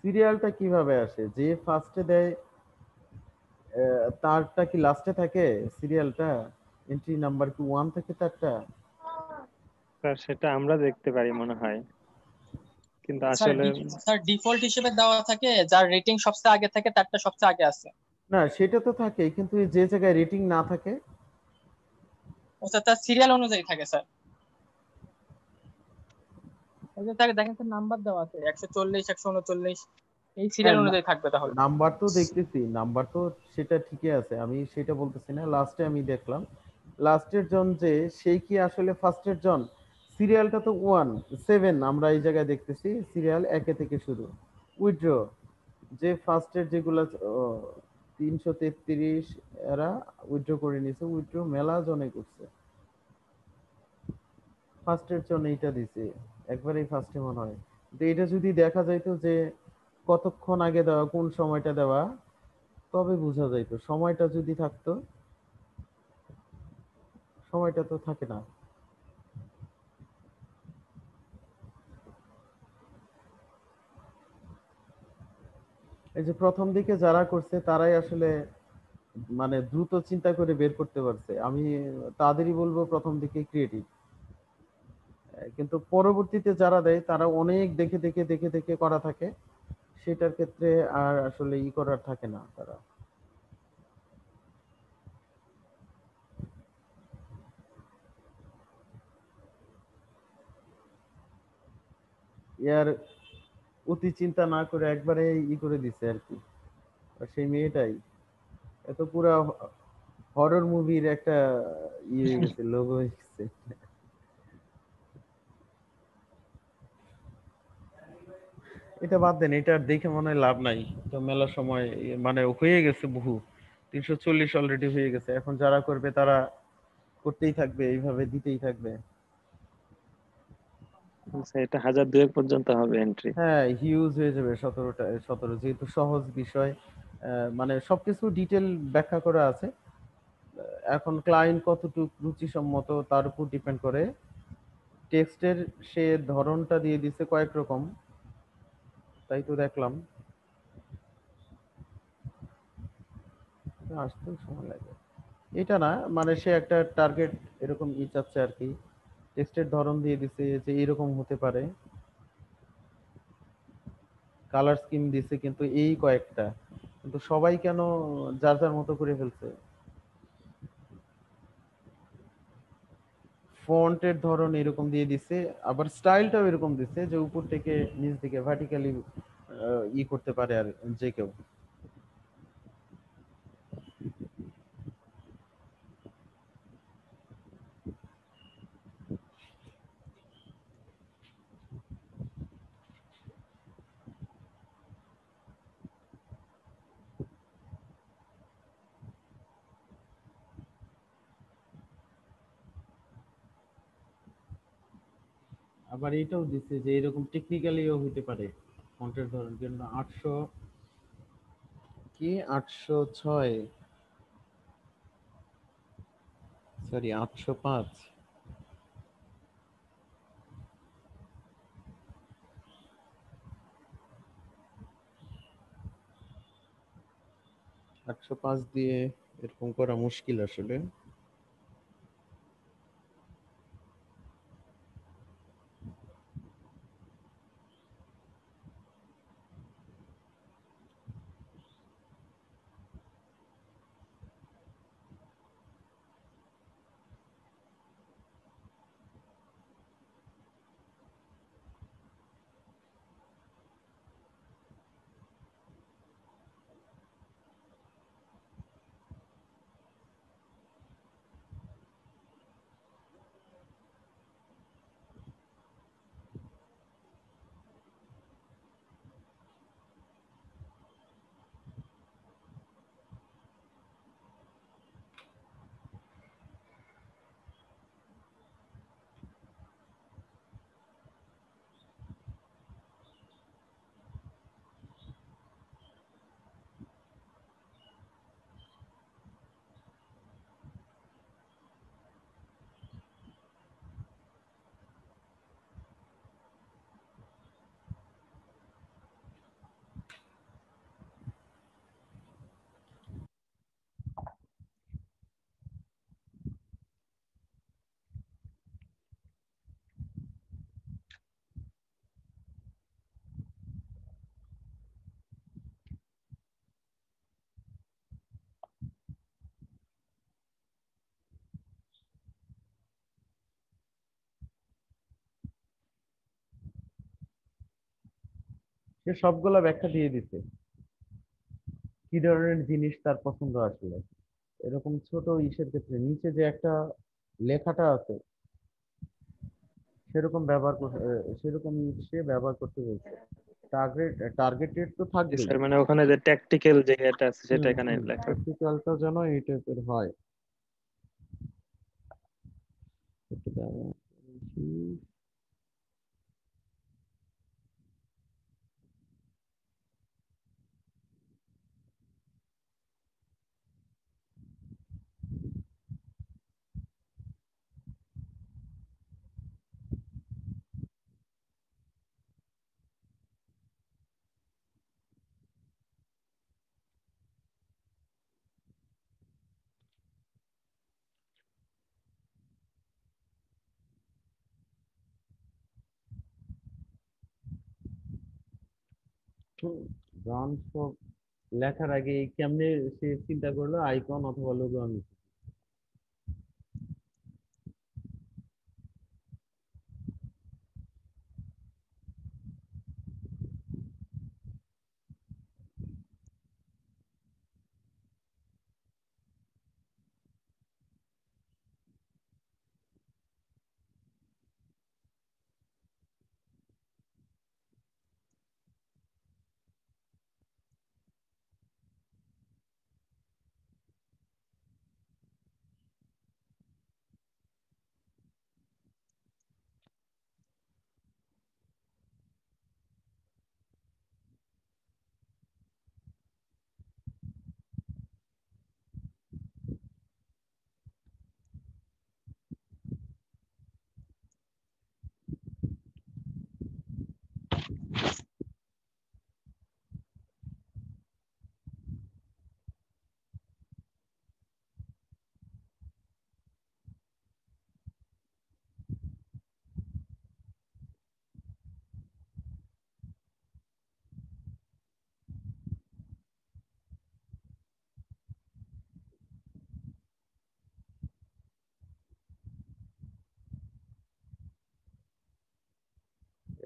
Speaker 1: সিরিয়ালটা কিভাবে আসে? যে ফার্স্টে দেয় তারটা কি লাস্টে থাকে সিরিয়ালটা? এন্ট্রি নাম্বার কি 1 থেকে তারটা?
Speaker 2: স্যার সেটা আমরা দেখতে পারি মনে হয়, কিন্তু
Speaker 7: স্যার
Speaker 2: আসলে
Speaker 7: স্যার ডিফল্ট হিসেবে দেওয়া থাকে যার রেটিং সবচেয়ে আগে থাকে তারটা সবচেয়ে আগে আছে।
Speaker 1: না, সেটা তো থাকে, কিন্তু যে জায়গায় রেটিং না থাকে।
Speaker 7: ওটা তার সিরিয়াল অনুযায়ী থাকে স্যার। এই যে তাকে দেখেন নাম্বার দেওয়া আছে 140 139, এই সিরিয়াল
Speaker 1: হ্যাঁ,
Speaker 7: অনুযায়ী থাকবে তাহলে।
Speaker 1: নাম্বার তো দেখতেছি, নাম্বার তো সেটা ঠিকই আছে, আমি সেটা বলতেছি না। লাস্টে আমি দেখলাম, লাস্টের জন যে, সেই কি আসলে ফার্স্টের জন? সিরিয়ালটা তো 1 7, আমরা এই জায়গায় দেখতেছি সিরিয়াল 1 থেকে শুরু। উইথড্র, যে ফার্স্টের যেগুলা 333 এরা উইথড্র করে নিছে, উইথড্র মেলা জনে করছে। ফার্স্টের জন্য এইটা দিছে, একবারেই ফার্স্টে মনে হয়। তো এটা যদি দেখা যাইতো যে কতক্ষণ আগে দেওয়া, কোন সময়টা দেওয়া, তবে বোঝা যাইতো। সময়টা যদি থাকতো, সময়টা তো থাকে না। এই যে প্রথম দিকে যারা করছে তারাই আসলে মানে দ্রুত চিন্তা করে বের করতে পারছে। আমি তাদেরই বলবো প্রথম দিকে ক্রিয়েটিভ। কিন্তু পরবর্তীতে যারা দেয় তারা অনেক দেখে দেখে দেখে দেখে করা থাকে, সেটার ক্ষেত্রে আর আসলে ই করার থাকে না তারা। ইয়ার অতি চিন্তা না করে একবারে ই করে দিছে আর কি। আর সেই মেয়েটাই এত পুরা হরর মুভির একটা ইয়ে হয়ে গেছে, লোগো হয়ে গেছে। এটা বাদ দেন, এটা আর দেখে মনে হয় লাভ নাই। তো মেলা সময় মানে হয়ে গেছে বহু, 340 অলরেডি হয়ে গেছে। এখন যারা করবে তারা করতেই থাকবে, এইভাবে দিতেই থাকবে।
Speaker 2: আচ্ছা, এটা 1000-2000 পর্যন্ত হবে এন্ট্রি?
Speaker 1: হ্যাঁ, হিউজ হয়ে যাবে 17, যেহেতু সহজ বিষয়। মানে সবকিছু ডিটেল ব্যাখ্যা করা আছে। এখন ক্লায়েন্ট কতটুকু রুচিসম্মত তার উপর ডিপেন্ড করে। টেক্সটের সে ধরনটা দিয়ে দিছে কয়েক রকম, তাই তো দেখলাম। আসতেও সময় লাগে এটা না, মানে সে একটা টার্গেট এরকম চাচ্ছে আর কি। টেক্সটের ধরন দিয়ে দিছে যে এরকম হতে পারে, কালার স্কিম দিছে কিন্তু এই কয়েকটা, কিন্তু সবাই কেন যার যার মতো করে ফেলছে। ফন্টের ধরন এরকম দিয়ে দিছে, আবার স্টাইলটাও এরকম দিছে যে উপর থেকে নিচ দিকে ভার্টিক্যালি করতে পারে আর যে কেউ। আবার এটাও দিছে যে এরকম টেকনিক্যালিও হতে পারে। ফন্টের ধরন জন্য 800 কি 806, সরি 805, 805 দিয়ে এরকম করা মুশকিল আসলে। সে সবগুলা ব্যাখ্যা দিয়ে দিতে কি ধরনের জিনিস তার পছন্দ আসলে। এরকম ছোট ইসের ক্ষেত্রে নিচে যে একটা লেখাটা আছে সেরকম সেরকম সে ব্যবহার করতে বলছে। টার্গেটেড তো থাকবেই।
Speaker 2: স্যার মানে ওখানে যে ট্যাকটিক্যাল যে এটা আছে সেটা
Speaker 1: হুম
Speaker 2: এখানে
Speaker 1: হুম,
Speaker 2: লেখা।
Speaker 1: প্র্যাকটিক্যালটা যেন এই টাইপের হয়। একটু দাঁড়াও। গান সব লেখার আগে কেমনে সে চিন্তা করলো আইকন অথবা লোগো আমি।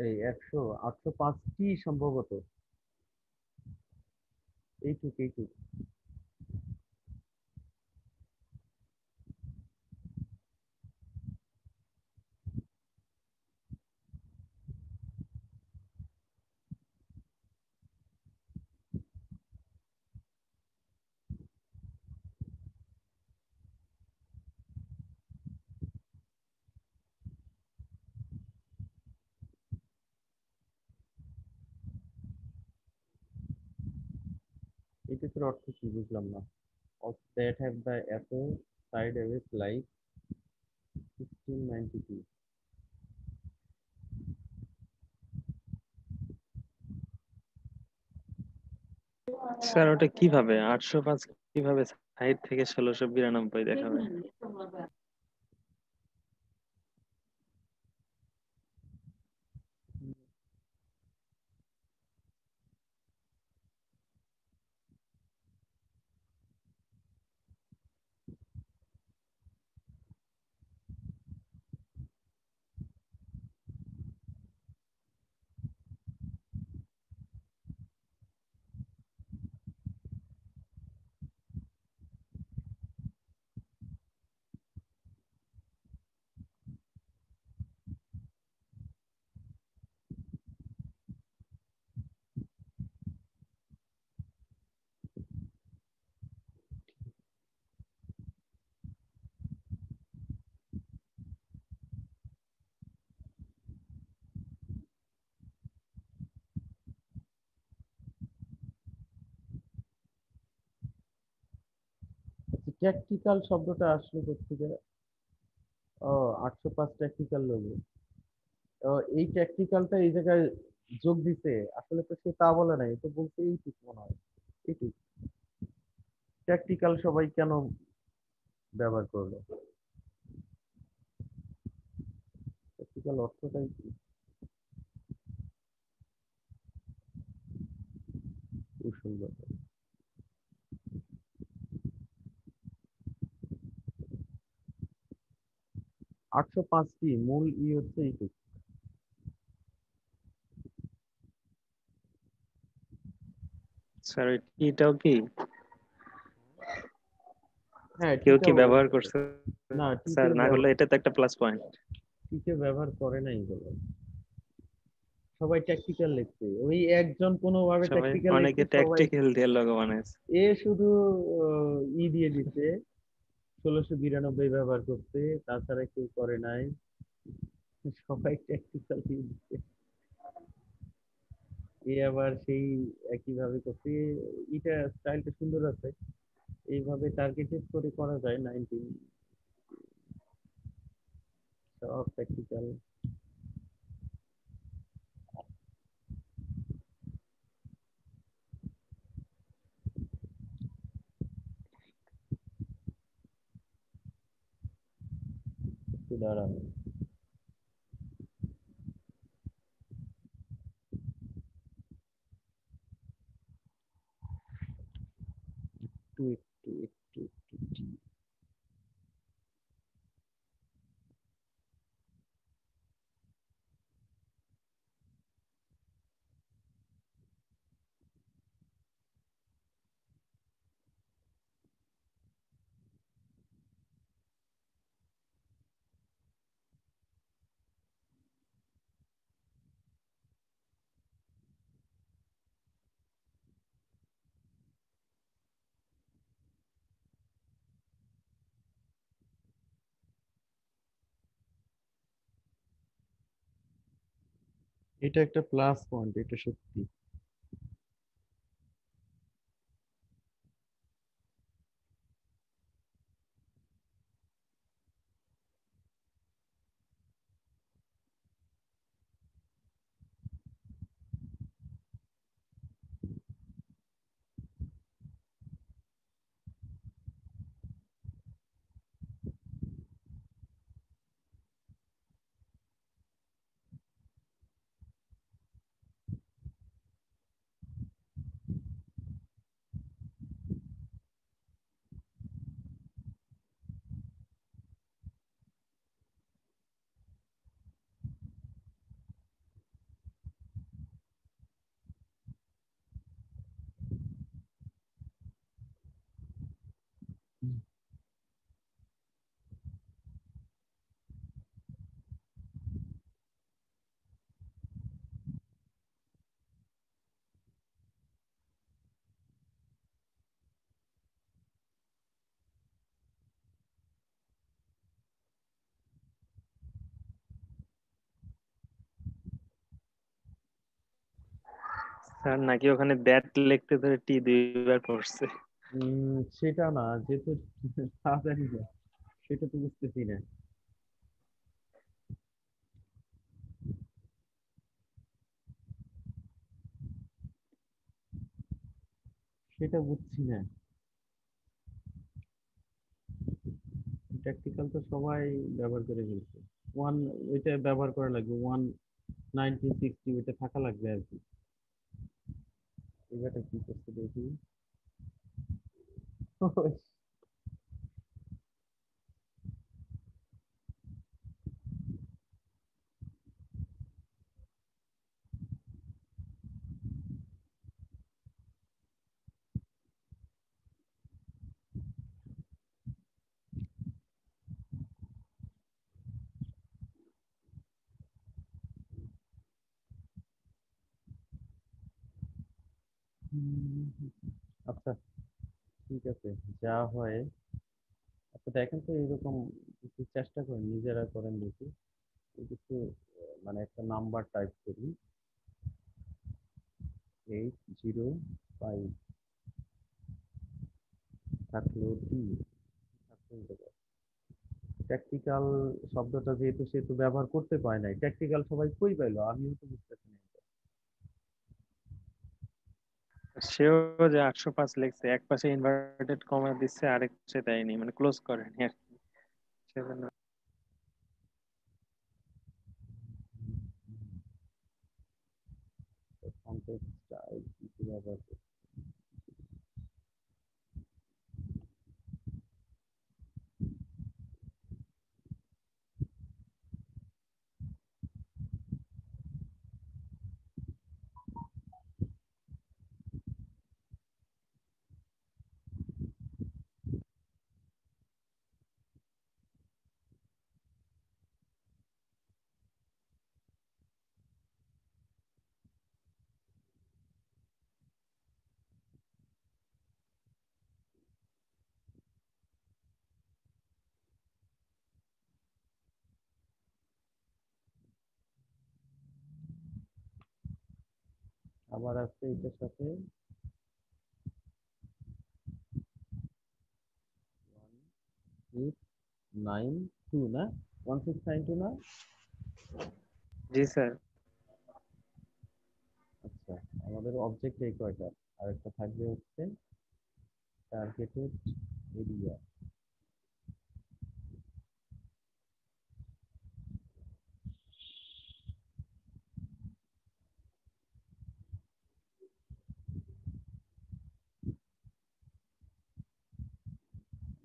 Speaker 1: এই 805টি সম্ভবত, এইটুক। এইটুকুর অর্থ কি বুঝলাম না। Of that have the apple side away like 1692.
Speaker 2: Sir ওটা কিভাবে 805 কিভাবে 60 থেকে 1692 দেখাবে?
Speaker 1: ট্যাকটিক্যাল শব্দটা আসলে কোত্থেকে? ও, 805 ট্যাকটিক্যাল লোগো। এই ট্যাকটিক্যালটা এই জায়গায় যোগ দিতে, আসলে তো সে তা বলে নাই, তো বলতে এইটুক মনে হয়। এইটুক ট্যাকটিক্যাল সবাই কেন ব্যবহার করলো? ট্যাকটিক্যাল অর্থটাই কি? কৌশলগত। 805টি মূল হচ্ছে এইটুক।
Speaker 2: স্যার এটাও কি
Speaker 1: হ্যাঁ,
Speaker 2: কেউ কি
Speaker 1: টিকাও
Speaker 2: ব্যবহার করছে?
Speaker 1: না,
Speaker 2: স্যার না করলে এটা তো একটা প্লাস পয়েন্ট।
Speaker 1: টিকে ব্যবহার করে নাই বলে। সবাই ট্যাকটিক্যাল লিখছে, ওই একজন কোনোভাবে
Speaker 2: সবাই
Speaker 1: ট্যাকটিক্যাল
Speaker 2: অনেকে
Speaker 1: লিখছে, সবাই
Speaker 2: ট্যাকটিক্যাল দিয়ে লোগো বানাইছে।
Speaker 1: শুধু দিয়ে দিছে 1692 ব্যবহার করতে, তাছাড়া কেউ করে নাই। সবাই ট্যাকটিক্যাল দিয়ে দিচ্ছে। আবার সেই একইভাবে করছে। এটা স্টাইলটা সুন্দর আছে, এইভাবে টার্গেটেড করে করা যায় 19 সব প্র্যাকটিক্যাল। একটু দাঁড়ানো, একটু। এটা একটা প্লাস পয়েন্ট, এটা সত্যি।
Speaker 2: স্যার নাকি ওখানে দ্যাট লিখতে ধরে টি দুইবার পড়ছে।
Speaker 1: সেটা না, যেহেতু তা জানি না, সেটা তো বুঝতেছি না। সেটা বুঝছি না। প্র্যাকটিক্যাল তো সবাই ব্যবহার করে ফেলছে। ওয়ান, ওইটা ব্যবহার করা লাগবে, 1/1960 ওইটা থাকা লাগবে আর কি। এবারটা কি করছে দেখি। আচ্ছা, ঠিক আছে, যা হয়। আচ্ছা দেখেন তো, এরকম কিছু চেষ্টা করেন, নিজেরা করেন দেখি। এই কিছু মানে একটা নাম্বার টাইপ করি, 805 থাকলো ডি, ট্যাকটিক্যাল শব্দটা যেহেতু সেহেতু ব্যবহার করতে পারে নাই, ট্যাকটিক্যাল সবাই কই পাইলো, আমিও তো বুঝতেছি না এটা।
Speaker 2: সেও যে 805 লিখছে, এক পাশে ইনভার্টেড কমা দিচ্ছে, আরেক পাশে দেয়নি, মানে ক্লোজ করেনি আর কি, সেজন্য।
Speaker 1: কনটেক্সট টাইপ কিছু ব্যবহার করি। আবার আছে এটার সাথে 1692 না, 1692 না।
Speaker 2: জি স্যার।
Speaker 1: আচ্ছা, আমাদের অবজেক্ট এই কয়টা, আর একটা থাকবে হচ্ছে টার্গেটেড এরিয়া।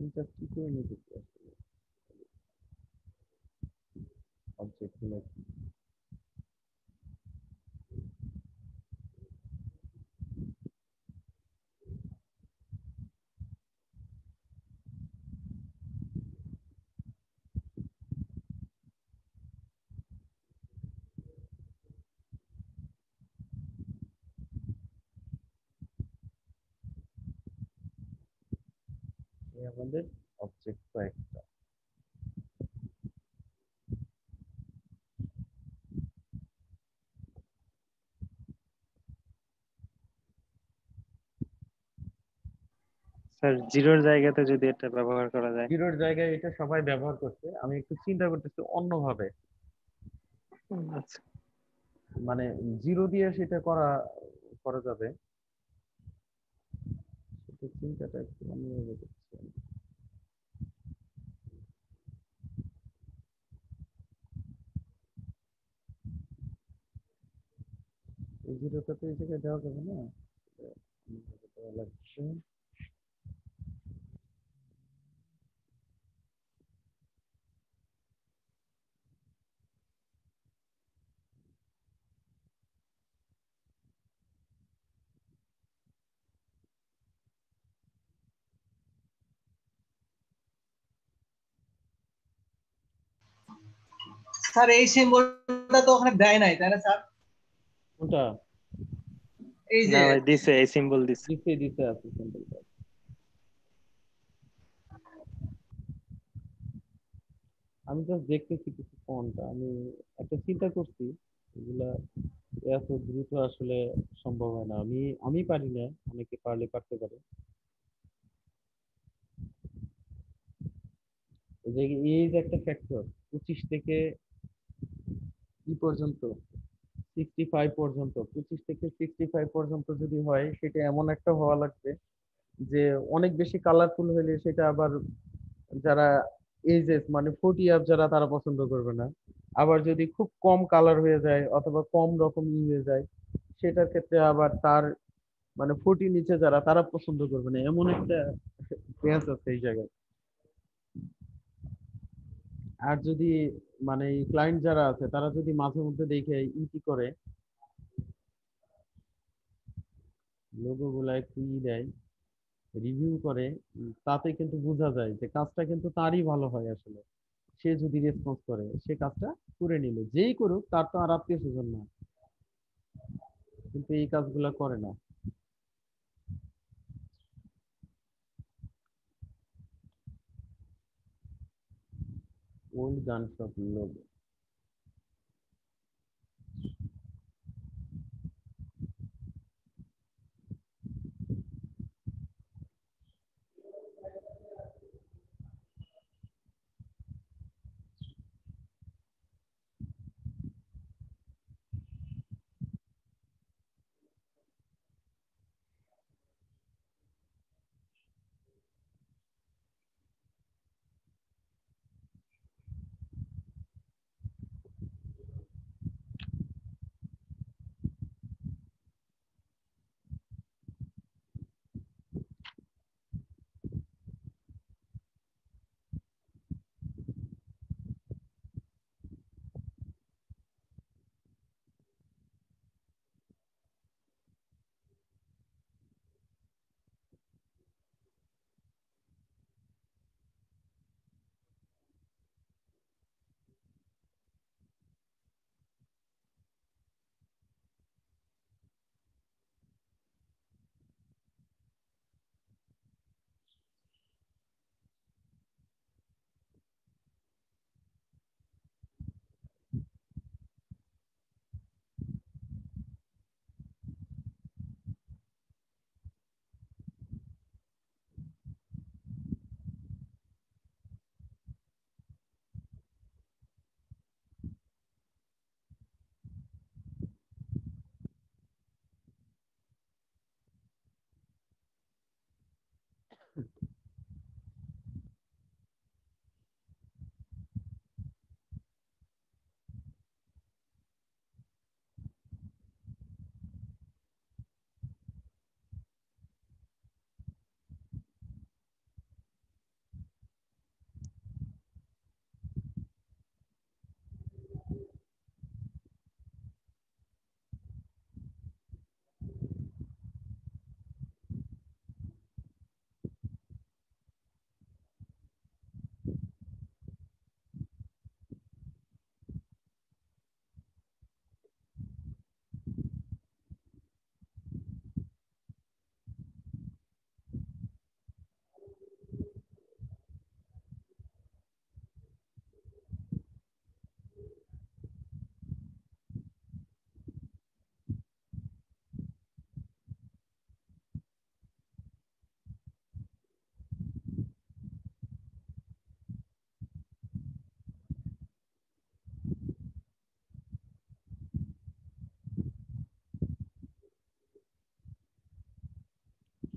Speaker 1: তিনটা কি করে নিতে আসলে অবজেক্ট গুলো কি? এই আমাদের অবজেক্ট কয়েকটা।
Speaker 2: স্যার জিরোর জায়গাতে যদি এটা ব্যবহার করা যায়।
Speaker 1: জিরোর জায়গায় এটা সবাই ব্যবহার করছে, আমি একটু চিন্তা করতেছি অন্যভাবে।
Speaker 2: আচ্ছা
Speaker 1: মানে জিরো দিয়ে সেটা করা করা যাবে, সেটা চিন্তাটা একটু অন্যভাবে করছি আমি। এই জিরোটা তো এই জায়গায় দেওয়া যাবে না, এটা অন্যভাবে দেওয়া লাগছে।
Speaker 8: স্যার এই সিম্বলটা তো ওখানে দেয় নাই তাই না স্যার?
Speaker 1: কোনটা?
Speaker 8: এই যে
Speaker 2: না ভাই, দিছে, এই সিম্বল দিছে।
Speaker 1: দিতে দিতে আছে সিম্বলটা। আমি জাস্ট দেখতেছি কিছু কোনটা, আমি একটা চিন্তা করছি এগুলা এত দ্রুত আসলে সম্ভব হয় না, আমি পারি না, অনেকে পারলে পারতে পারে। এই যে এজ একটা ফ্যাক্টর, 25 থেকে কি পর্যন্ত, 65 পর্যন্ত, 25 থেকে 65 পর্যন্ত যদি হয়, সেটা এমন একটা হওয়া লাগবে যে অনেক বেশি কালারফুল হলে সেটা আবার যারা এজেস মানে 40 আপ যারা, তারা পছন্দ করবে না। আবার যদি খুব কম কালার হয়ে যায় অথবা কম রকম হয়ে যায়, সেটার ক্ষেত্রে আবার তার মানে 40 নিচে যারা, তারা পছন্দ করবে না, এমন একটা পেঁয়াজ আছে এই জায়গায়। আর যদি মানে ক্লায়েন্ট যারা আছে, তারা যদি মাঝে মধ্যে দেখে ইটি করে, লোগো গুলা একটু দেয়, রিভিউ করে, তাতে কিন্তু বোঝা যায় যে কাজটা কিন্তু তারই ভালো হয় আসলে। সে যদি রেসপন্স করে, সে কাজটা করে নিল, যেই করুক তার তো আর আত্মীয় স্বজন না, কিন্তু এই কাজগুলা করে না। ওল্ড গান শপ লোগো।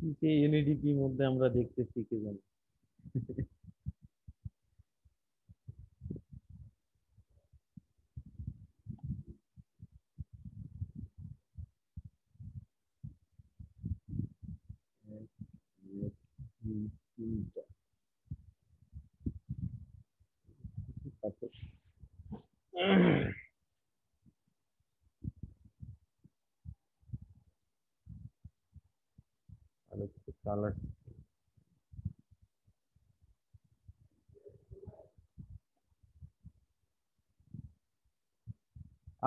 Speaker 1: কি যে এলইডি মধ্যে আমরা দেখতেছি কি জানি। এক, দুই, তিন, তিনটা। তারপর আর একটু কালার।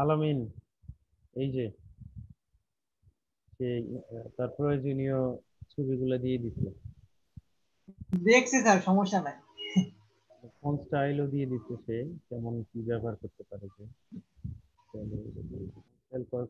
Speaker 1: আলামিন, এই যে সেই তার প্রয়োজনীয় ছবিগুলো দিয়ে দিচ্ছে,
Speaker 8: দেখছি স্যার, সমস্যা নাই।
Speaker 1: ফোন স্টাইলও দিয়ে দিচ্ছে, সে কেমন কি ব্যবহার করতে পারে, যে এরপর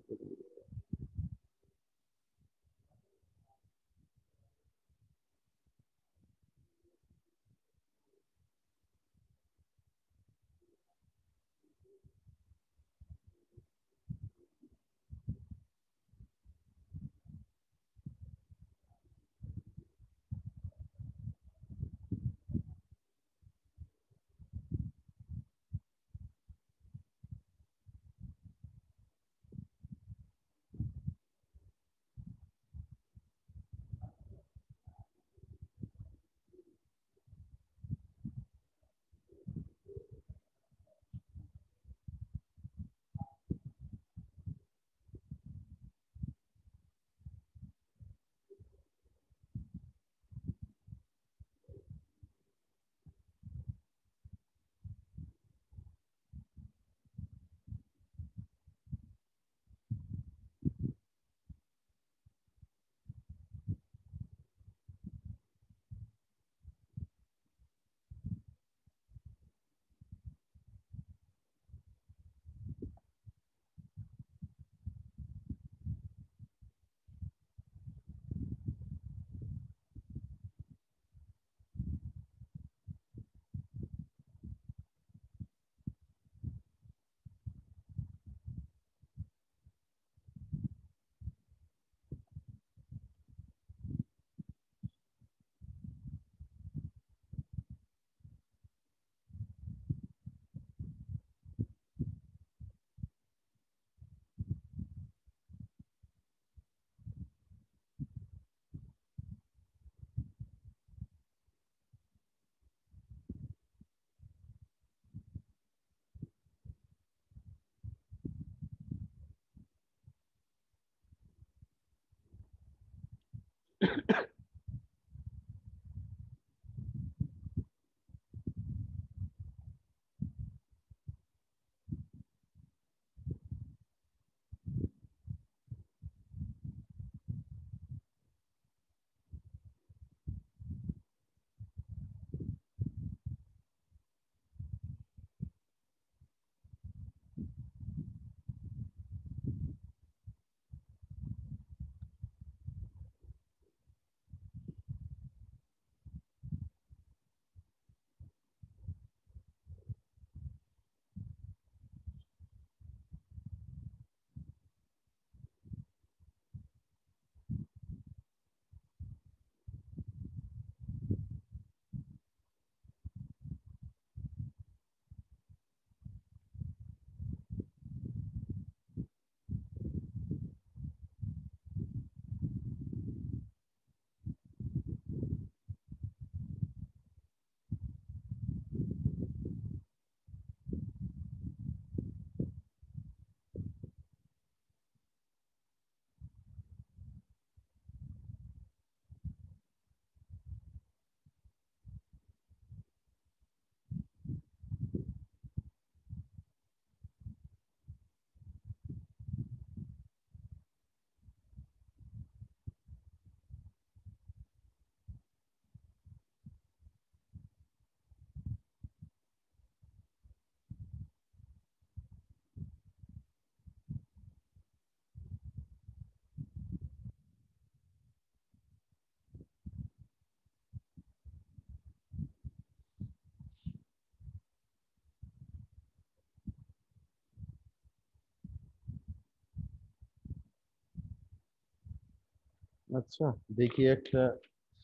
Speaker 1: আচ্ছা, দেখি একটা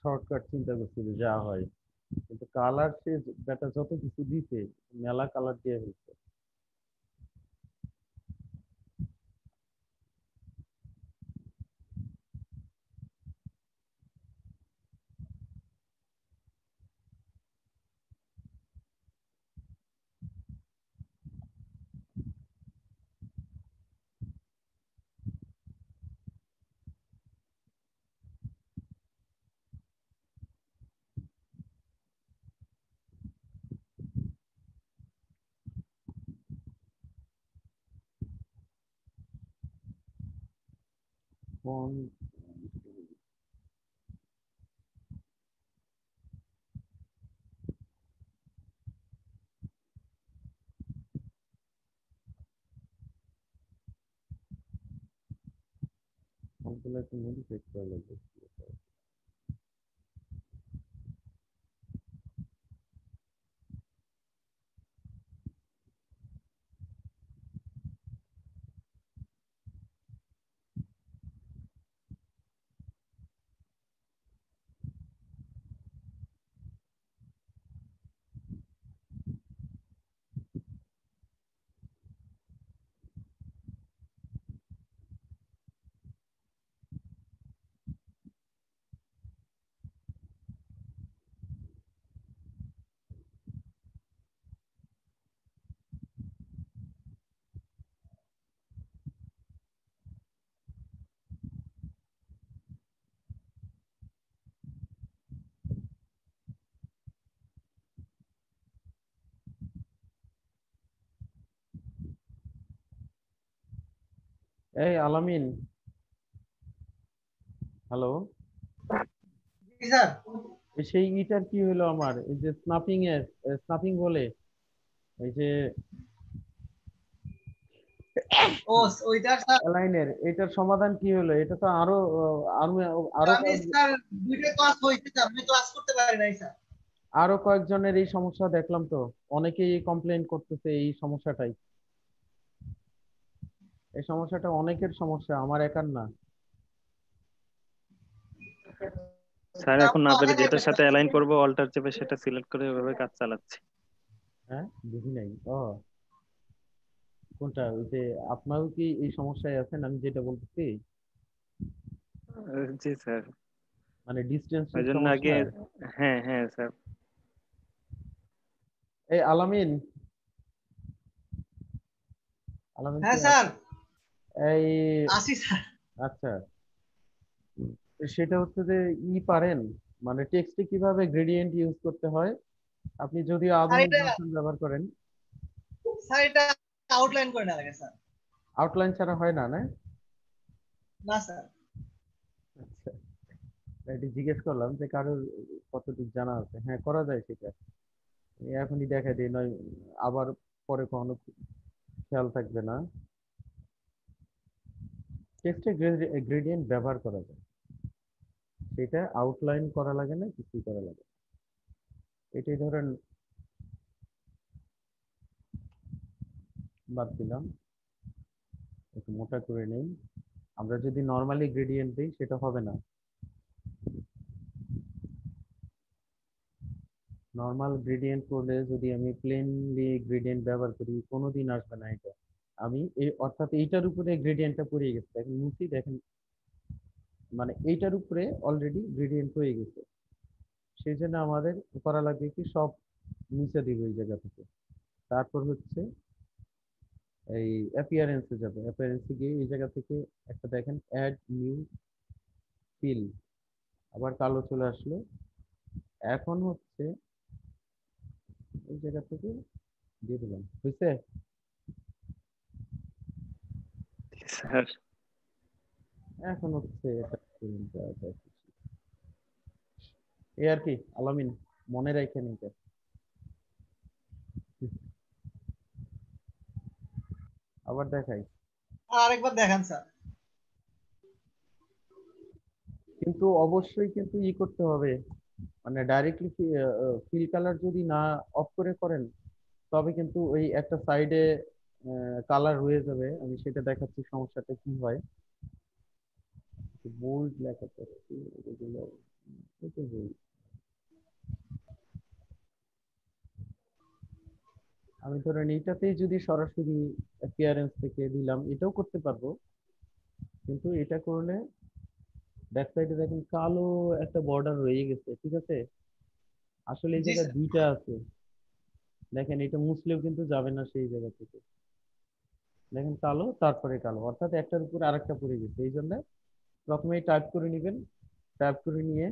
Speaker 1: শর্টকাট চিন্তা করছি যে যা হয়, কিন্তু কালার সে বেটা যত কিছু দিছে, মেলা কালার দিয়ে ফেলছে। কোন এগুলো একটু মডিফাই করা লাগবে। এই আলামিন, হ্যালো।
Speaker 8: জি স্যার।
Speaker 1: সেই ইটার কি হলো আমার, এই যে স্নাপিং বলে, এই যে
Speaker 8: ও ওইটার স্যার
Speaker 1: লাইনের, এটার সমাধান কি হলো? এটা তো আরো আরো আরো
Speaker 8: আমি স্যার দুইটা ক্লাস হয়েছে স্যার, আমি ক্লাস করতে পারি নাই স্যার।
Speaker 1: আরো কয়েকজনের এই সমস্যা দেখলাম তো, অনেকেই কমপ্লেন করতেছে এই সমস্যাটাই। এই সমস্যাটা অনেকের সমস্যা, আমার একার না।
Speaker 2: স্যার এখন না পেরে যেটার সাথে অ্যালাইন করবো অল্টার চেপে সেটা সিলেক্ট করে ওইভাবে কাজ চালাচ্ছি।
Speaker 1: হ্যাঁ, বুঝি নাই। ও কোনটা? ওই যে আপনারও কি এই সমস্যায় আছেন আমি যেটা বলতেছি?
Speaker 2: জি স্যার,
Speaker 1: মানে ডিস্টেন্সের
Speaker 2: ওই জন্য আগে,
Speaker 1: সমস্যা?
Speaker 2: হ্যাঁ হ্যাঁ স্যার।
Speaker 1: এই আলামিন, আলামিন কি
Speaker 8: হ্যাঁ স্যার
Speaker 1: এই
Speaker 8: আসি স্যার।
Speaker 1: আচ্ছা, সেটা হচ্ছে যে পারেন, মানে টেক্সটে কিভাবে গ্রেডিয়েন্ট ইউজ করতে হয়, আপনি যদি
Speaker 8: স্যার
Speaker 1: আধুনিক
Speaker 8: এটা
Speaker 1: ভার্সন ব্যবহার করেন।
Speaker 8: স্যার এটা আউটলাইন করে না লাগে স্যার।
Speaker 1: আউটলাইন ছাড়া হয় না, না?
Speaker 8: না স্যার।
Speaker 1: আচ্ছা, এটি জিজ্ঞেস করলাম যে কারোর কতটুকু জানা আছে। হ্যাঁ, করা যায় সেটা, এখনই দেখা দিই, নয় আবার পরে কখনো খেয়াল থাকবে না। টেক্সটে গ্রেডিয়েন্ট ব্যবহার করা যায়, সেটা আউটলাইন করা লাগে না, কিছু করা লাগে না। এটাই ধরেন বাদ দিলাম, একটু মোটা করে নেই। আমরা যদি নর্মালি গ্রেডিয়েন্ট দিই সেটা হবে না। নর্মাল গ্রেডিয়েন্ট করলে যদি আমি প্লেনলি গ্রেডিয়েন্ট ব্যবহার করি, কোনোদিন আসবে না এটা। আমি এই অর্থাৎ এইটার উপরে গ্রেডিয়েন্টটা পড়ে গেছে, দেখেন মুছি, দেখেন মানে এইটার উপরে অলরেডি গ্রেডিয়েন্ট হয়ে গেছে। সেই জন্য আমাদের করা লাগবে কি, সব মুছে দিব এই জায়গা থেকে। তারপর হচ্ছে এই অ্যাপিয়ারেন্সে যাবে, অ্যাপিয়ারেন্সে গিয়ে এই জায়গা থেকে একটা দেখেন অ্যাড নিউ ফিল, আবার কালো চলে আসলো। এখন হচ্ছে এই জায়গা থেকে দিয়ে দিলাম, বুঝছে?
Speaker 2: স্যার
Speaker 1: এখন হচ্ছে এটা এই আর কি আলামিন, মনে রাখেন এটা। আবার দেখাই,
Speaker 8: আর আরেকবার দেখান স্যার।
Speaker 1: কিন্তু অবশ্যই কিন্তু করতে হবে, মানে ডাইরেক্টলি ফিল কালার যদি না অফ করে করেন, তবে কিন্তু ওই একটা সাইডে কালার হয়ে যাবে। আমি সেটা দেখাচ্ছি সমস্যাটা কি হয়। বোল্ড লেখা থাকছে এগুলো, এটা bold। আমি ধরেন এইটাতেই যদি সরাসরি অ্যাপিয়ারেন্স থেকে দিলাম, এটাও করতে পারবো, কিন্তু এটা করলে ব্যাক সাইডে দেখেন কালো একটা বর্ডার রয়ে গেছে, ঠিক আছে? আসলে এই
Speaker 8: জি
Speaker 1: জায়গায়
Speaker 8: স্যার।
Speaker 1: দুইটা আছে, দেখেন এটা মুছলেও কিন্তু যাবে না সেই জায়গা থেকে। দেখেন কালো, তারপরে কালো, অর্থাৎ একটার উপর আরেকটা পড়ে গেছে। এই জন্য প্রথমেই টাইপ করে নেবেন, টাইপ করে নিয়ে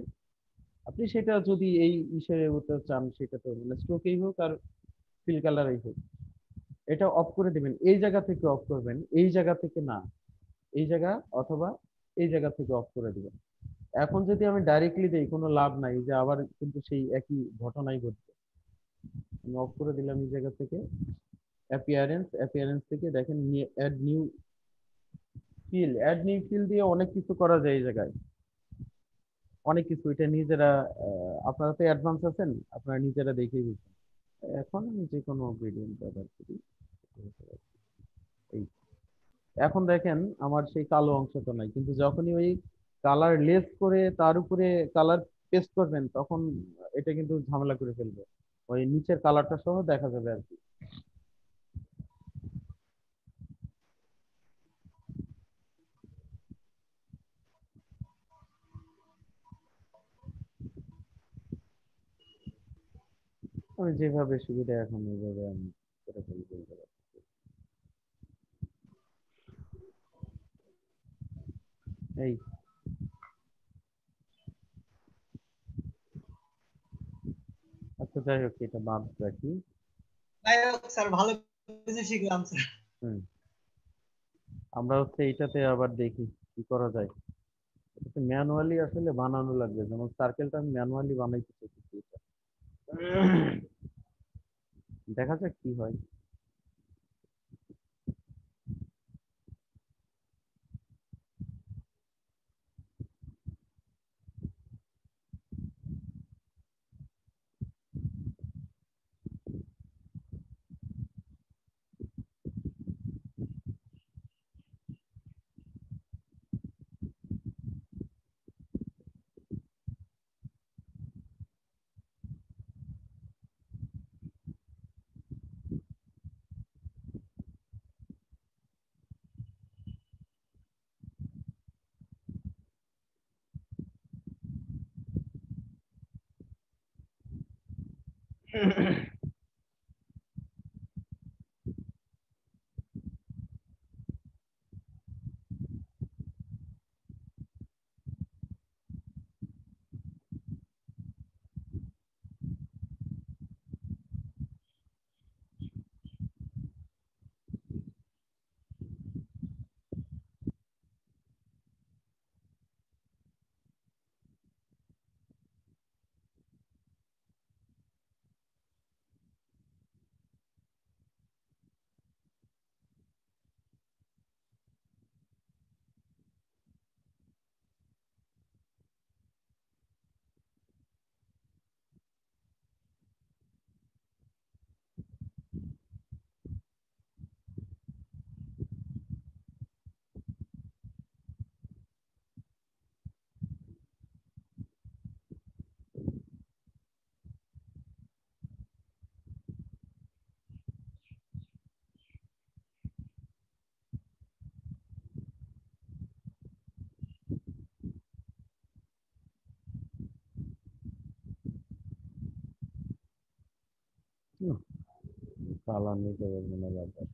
Speaker 1: আপনি সেটা যদি এই হিসেবে হতে চান, সেটা তো মানে স্ট্রোকেই হোক আর ফিল কালারই হোক, এটা অফ করে দিবেন। এই জায়গা থেকে অফ করবেন, এই জায়গা থেকে না, এই জায়গা অথবা এই জায়গা থেকে অফ করে দিবেন। এখন যদি আমি ডাইরেক্টলি দেই, কোনো লাভ নাই, যে আবার কিন্তু সেই একই ঘটনাই ঘটবে। আমি অফ করে দিলাম এই জায়গা থেকে, অ্যাপিয়ারেন্স, অ্যাপিয়ারেন্স থেকে দেখেন add new fill add new fill দিয়ে অনেক কিছু করা যায় এই জায়গায়, অনেক কিছু। এটা নিজেরা আপনারা তো অ্যাডভান্স আছেন, আপনারা নিজেরা দেখেই বুঝছেন। এখন আমি যে কোনো গ্রেডিয়েন্ট ব্যবহার করি। এই এখন দেখেন আমার সেই কালো অংশটা নাই, কিন্তু যখনই ওই কালার লেস করে তার উপরে কালার পেস্ট করবেন তখন এটা কিন্তু ঝামেলা করে ফেলবে, ওই নিচের কালারটা সহ দেখা যাবে আর কি। আমি যেভাবে সুবিধা এখন ওইভাবে আমি করে ফেলি বলতে পারি। এই আচ্ছা, যাই হোক এটা বাদ রাখি।
Speaker 8: যাই হোক স্যার, ভালো কিছু শিখলাম স্যার।
Speaker 1: হুম, আমরা এইটাতে আবার দেখি কি করা যায়। এটা ম্যানুয়ালি আসলে বানানো লাগবে, যেমন সার্কেলটা আমি ম্যানুয়ালি বানাইতে চাইছি এটা। দেখা যাক কি হয়। কালার নিতে পারবো না বারবার।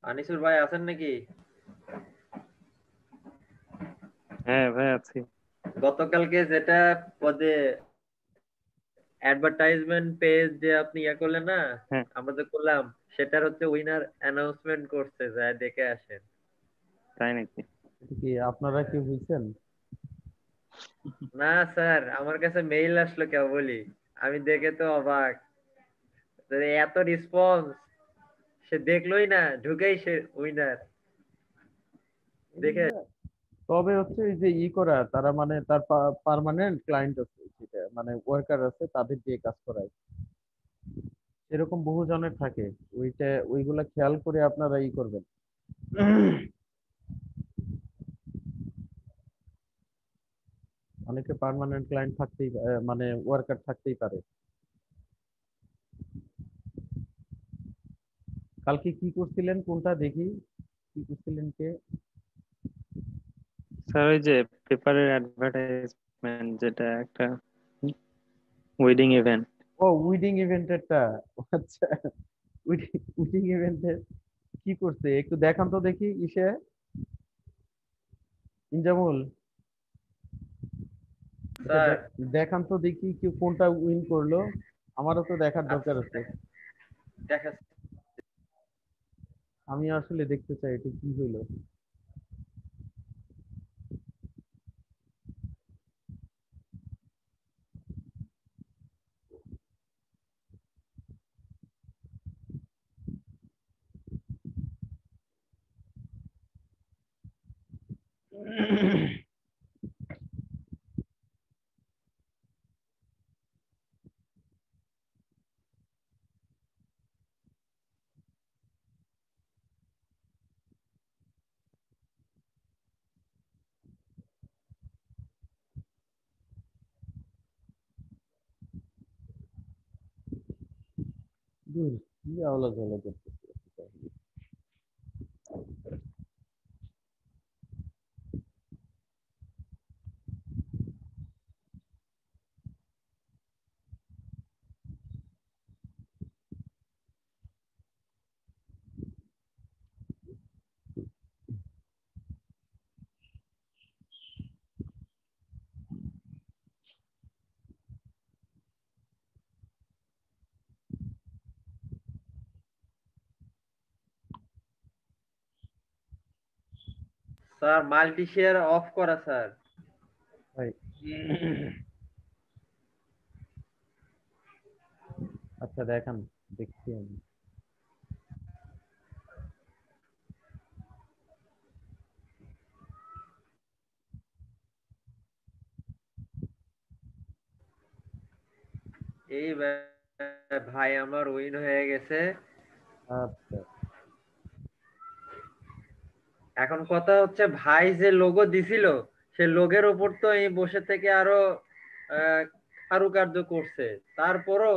Speaker 5: আনিসুল ভাই আছেন নাকি?
Speaker 2: হ্যাঁ ভাই আছি।
Speaker 5: গতকালকে যেটা পদে অ্যাডভার্টাইজমেন্ট পেজ যে আপনি ইয়া করলেন না,
Speaker 2: হ্যাঁ,
Speaker 5: আমরা যে করলাম, সেটার উইনার অ্যানাউন্সমেন্ট করছে, যায় দেখে আসেন।
Speaker 2: তাই নাকি?
Speaker 1: এটা কি আপনারা কি বুঝছেন?
Speaker 5: না স্যার, আমার কাছে মেইল আসলো কেউ বলি, আমি দেখে তো অবাক, যে এত রেসপন্স, সে দেখলোই না, ঢুকেই সে উইনার দেখে।
Speaker 1: তবে এই যে করা, তারা মানে তার পার্মানেন্ট ক্লায়েন্ট আছে, যেটা মানে ওয়ার্কার আছে, তাদের দিয়ে কাজ করায়, এরকম বহু জনের থাকে। ওইগুলা খেয়াল করে আপনারা করবেন। অনেকে পার্মানেন্ট ক্লায়েন্ট থাকতেই মানে ওয়ার্কার থাকতেই পারে। কালকে কি করছিলেন কোনটা দেখি, কি করছিলেন কে?
Speaker 2: স্যার ওই যে পেপারের অ্যাডভার্টাইজমেন্ট, যেটা একটা ওয়েডিং ইভেন্ট।
Speaker 1: ও, উইডিং ইভেন্টেরটা। আচ্ছা, উইডিং ইভেন্টের কি করছে একটু দেখান তো দেখি, ইনজামুল, এটা
Speaker 5: স্যার
Speaker 1: দেখান তো দেখি কি কোনটা উইন করলো, আমারও তো দেখার দরকার আছে।
Speaker 5: দেখা।
Speaker 1: আমি আসলে দেখতে চাই এটা কি হইলো। দূর, কি আওলা ঝালা করতেছে।
Speaker 5: স্যার মাল্টি শেয়ার অফ করা স্যার।
Speaker 1: ভাই আচ্ছা দেখান, দেখছি আমি।
Speaker 5: এই ভাই আমার উইন হয়ে গেছে।
Speaker 1: আচ্ছা
Speaker 5: এখন কথা হচ্ছে ভাই যে লোগো দিছিল সে লোগের উপর তো এই বসে থেকে আরো কারুকার্য করছে, তারপরও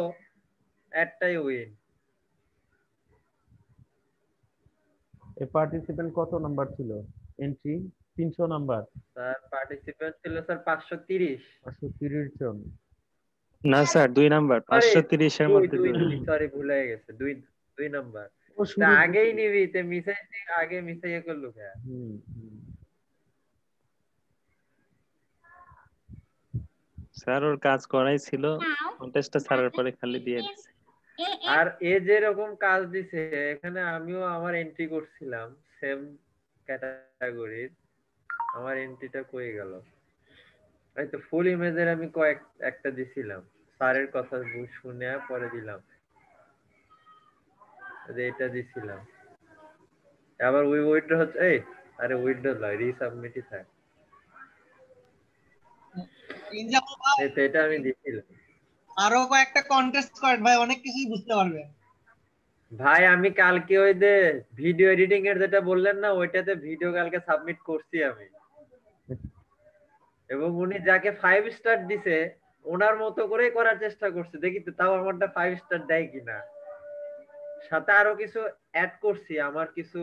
Speaker 5: একটাই উইন।
Speaker 1: এই পার্টিসিপেন্ট কত নাম্বার ছিল? এন্ট্রি 300 নাম্বার,
Speaker 5: স্যার পার্টিসিপেন্ট ছিল স্যার 530।
Speaker 1: 530 জন।
Speaker 2: না স্যার 2 নাম্বার, 530 এর মধ্যে 2।
Speaker 5: সরি ভুলে গেছে, দুই নাম্বার।
Speaker 1: ও শুরু
Speaker 5: আগেই নিবি তে মিসাইতে আগে মিসাইয়ে করলু কে?
Speaker 2: স্যার ওর কাজ করাই ছিল, কন্টেস্টটা ছাড়ার পরে খালি দিয়ে দিছে।
Speaker 5: আর এ যেরকম কাজ দিছে এখানে আমিও আমার এন্ট্রি করছিলাম সেম ক্যাটাগরির, আমার এন্ট্রিটা কই গেল? এই তো ফুল ইমেজের আমি একটা দিছিলাম, স্যারের কথা শুনে পরে দিলাম, এটা দিছিলাম। আবার উইথড্র হচ্ছে, এই আরে উইথড্র নয়, রিসাবমিটই থাক। এটা আমি দিছিলাম।
Speaker 8: আরো কয়েকটা কন্টেস্ট করেন ভাই, অনেক কিছুই বুঝতে পারবে
Speaker 5: ভাই। আমি কালকে ওই যে ভিডিও এডিটিং এর যেটা বললেন না, ওইটাতে ভিডিও কালকে সাবমিট করছি আমি, এবং উনি যাকে 5 স্টার দিছে ওনার মতো করেই করার চেষ্টা করছে, দেখি তো তাও আমারটা 5 স্টার দেয় কিনা। সাথে আরো কিছু অ্যাড করছি, আমার কিছু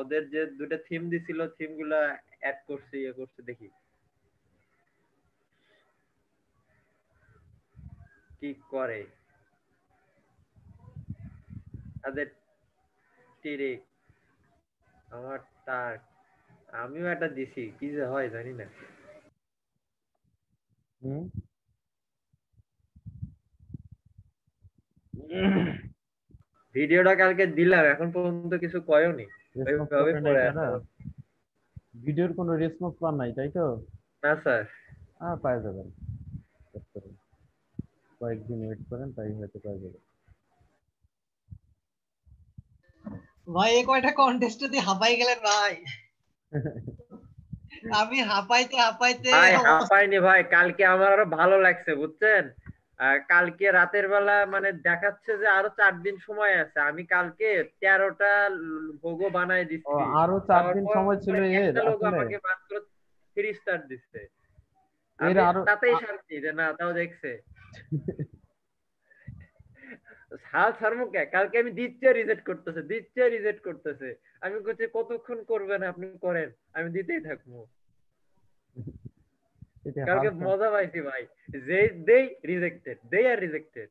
Speaker 5: ওদের যে দুটো থিম দিছিল থিম গুলা অ্যাড করছি, ইয়ে করছি, দেখি কি করে। তাদের টিরিক আমার তার আমিও একটা দিছি, কি যে হয় জানি না। ভিডিওটা কালকে দিলাম, এখন পর্যন্ত কিছু কয়নি, ওইভাবে পড়ে আছে।
Speaker 1: ভিডিওর কোনো রেসপন্স পান নাই তাই তো?
Speaker 5: না স্যার।
Speaker 1: পাওয়া যাবেন, কয়েকদিন ওয়েট করেন, তাই হয়তো পাওয়া যাবে।
Speaker 8: ভাই। এই কয়টা কন্টেস্ট দিয়ে হাঁপাই গেলেন ভাই। আমি হাঁপাইতে
Speaker 5: ভাই হাঁপাইনি ভাই, কালকে আমার আরো ভালো লাগছে বুঝছেন। কালকে রাতের বেলা মানে দেখাচ্ছে যে আরো 4 দিন সময় আছে, আমি কালকে 13টা লোগো বানাই দিচ্ছি।
Speaker 1: আরো 4 দিন সময় ছিল এর,
Speaker 5: লোগো
Speaker 1: আসলে
Speaker 5: আমাকে মাত্র 3 স্টার দিচ্ছে।
Speaker 1: এর
Speaker 5: আমি
Speaker 1: আরো
Speaker 5: তাতেই শান্তি যে না তাও দেখছে। হাল ছাড়মুকে কালকে আমি দিচ্ছে রিজেক্ট করতেছে। আমি বলছি কতক্ষণ করবেন আপনি, করেন, আমি দিতেই থাকবো। কালকে মজা পাইছি ভাই, যে দেই রিজেক্টেড,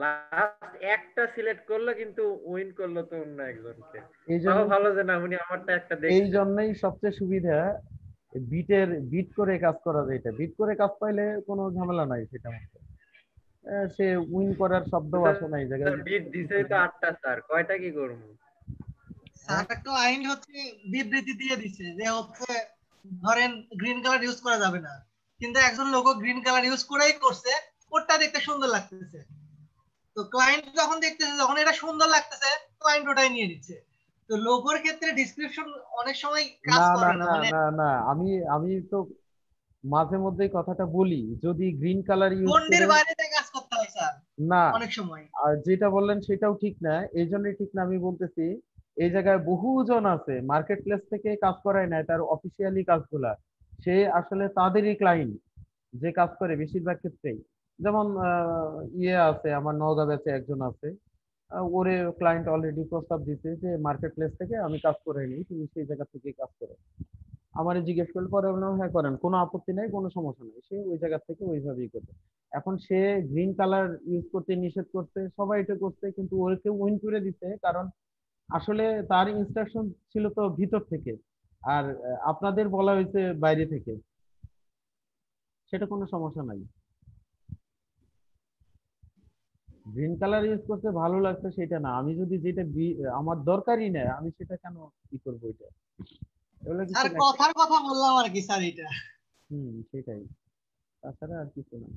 Speaker 5: লাস্ট একটা সিলেক্ট করলো কিন্তু উইন করলো তো অন্য একজনকে। তাও ভালো যে না উনি আমারটা একটা দেখছে।
Speaker 1: এই জন্যই সবচেয়ে সুবিধা বিট করে কাজ করা যায়। এটা বিট করে কাজ পাইলে কোনো ঝামেলা নাই, সেটা মধ্যে সে উইন করার শব্দ আসে নাই জায়গায়।
Speaker 5: বিট দিছে তো 8টা স্যার, কয়টা কি করব?
Speaker 8: স্যার একটা আইন হচ্ছে বিবৃতি দিয়ে দিচ্ছে যে হচ্ছে ধরেন গ্রিন কালার ইউজ করা যাবে না, কিন্তু একজন লোক গ্রিন কালার ইউজ করেই করছে, ওটা দেখতে সুন্দর লাগতেছে। তো ক্লায়েন্ট যখন দেখতেছে যখন এটা সুন্দর লাগতেছে, ক্লায়েন্ট ওটাই নিয়ে নিচ্ছে। তো লোগোর ক্ষেত্রে ডিসক্রিপশন অনেক সময়
Speaker 1: না
Speaker 8: কাজ
Speaker 1: না
Speaker 8: করে না,
Speaker 1: না
Speaker 8: মানে
Speaker 1: না না, আমি তো মাঝে মধ্যেই কথাটা বলি, যদি গ্রিন কালার ইউজ
Speaker 8: ফন্টের
Speaker 1: করে।
Speaker 8: বাইরে কাজ করতে হয় স্যার
Speaker 1: না,
Speaker 8: অনেক সময়।
Speaker 1: আর যেটা বললেন সেটাও ঠিক না, এই জন্যই ঠিক না আমি বলতেছি। এই জায়গায় বহুজন আছে মার্কেট প্লেস থেকে কাজ করায় নাই তার অফিসিয়ালি কাজগুলা, সে আসলে তাদেরই ক্লায়েন্ট যে কাজ করে বেশিরভাগ ক্ষেত্রেই। যেমন ইয়ে আছে, আমার নওগাঁ ব্যাচে একজন আছে, ওরে ক্লায়েন্ট অলরেডি প্রস্তাব দিতে যে মার্কেট প্লেস থেকে আমি কাজ করে নিই, তুমি সেই জায়গা থেকে কাজ করো। আমারে জিজ্ঞেস করলে পরে বললাম হ্যাঁ করেন, কোনো আপত্তি নাই, কোনো সমস্যা নাই, সে ওই জায়গা থেকে ওইভাবেই করবে। এখন সে গ্রিন কালার ইউজ করতে নিষেধ করছে, সবাই এটা করছে, কিন্তু ওকে উইন করে দিতে, কারণ আসলে তার ইনস্ট্রাকশন ছিল তো ভিতর থেকে, আর আপনাদের বলা হয়েছে বাইরে থেকে, সেটা কোনো সমস্যা নাই। গ্রিন কালার ইউজ করতে ভালো লাগছে সেটা না, আমি যদি যেটা আমার দরকারই নেই আমি সেটা কেন কি করবো, এটা এগুলো কিছু
Speaker 8: স্যার
Speaker 1: না।
Speaker 8: কথার কথা বললাম আর কি স্যার এটা।
Speaker 1: সেটাই, তাছাড়া আর কিছু না।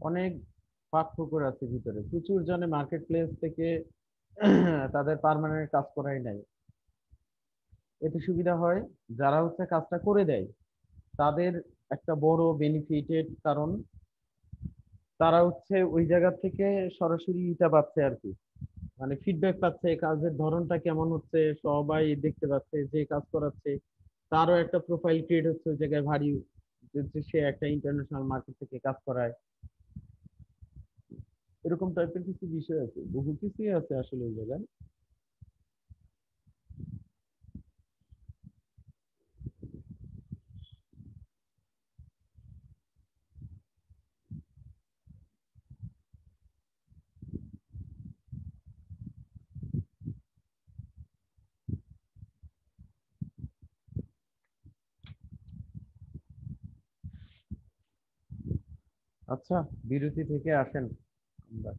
Speaker 1: অনেক ফাঁকফোকর আছে ভিতরে, প্রচুর জনে মার্কেট প্লেস থেকে তাদের পার্মানেন্ট কাজ করাই নাই। এতে সুবিধা হয়, যারা হচ্ছে কাজটা করে দেয় তাদের একটা বড় বেনিফিটেড, কারণ তারা হচ্ছে ওই জায়গা থেকে সরাসরি ইটা পাচ্ছে আর কি, মানে ফিডব্যাক পাচ্ছে, কাজের ধরনটা কেমন হচ্ছে সবাই দেখতে পাচ্ছে, যে কাজ করাচ্ছে তারও একটা প্রোফাইল ক্রিয়েট হচ্ছে ওই জায়গায় ভারী, যে সে একটা ইন্টারন্যাশনাল মার্কেট থেকে কাজ করায়। এরকম টাইপের কিছু বিষয় আছে, বহু কিছুই আছে আসলে ওই জায়গায়। আচ্ছা, বিরতি থেকে আসেন আমরা।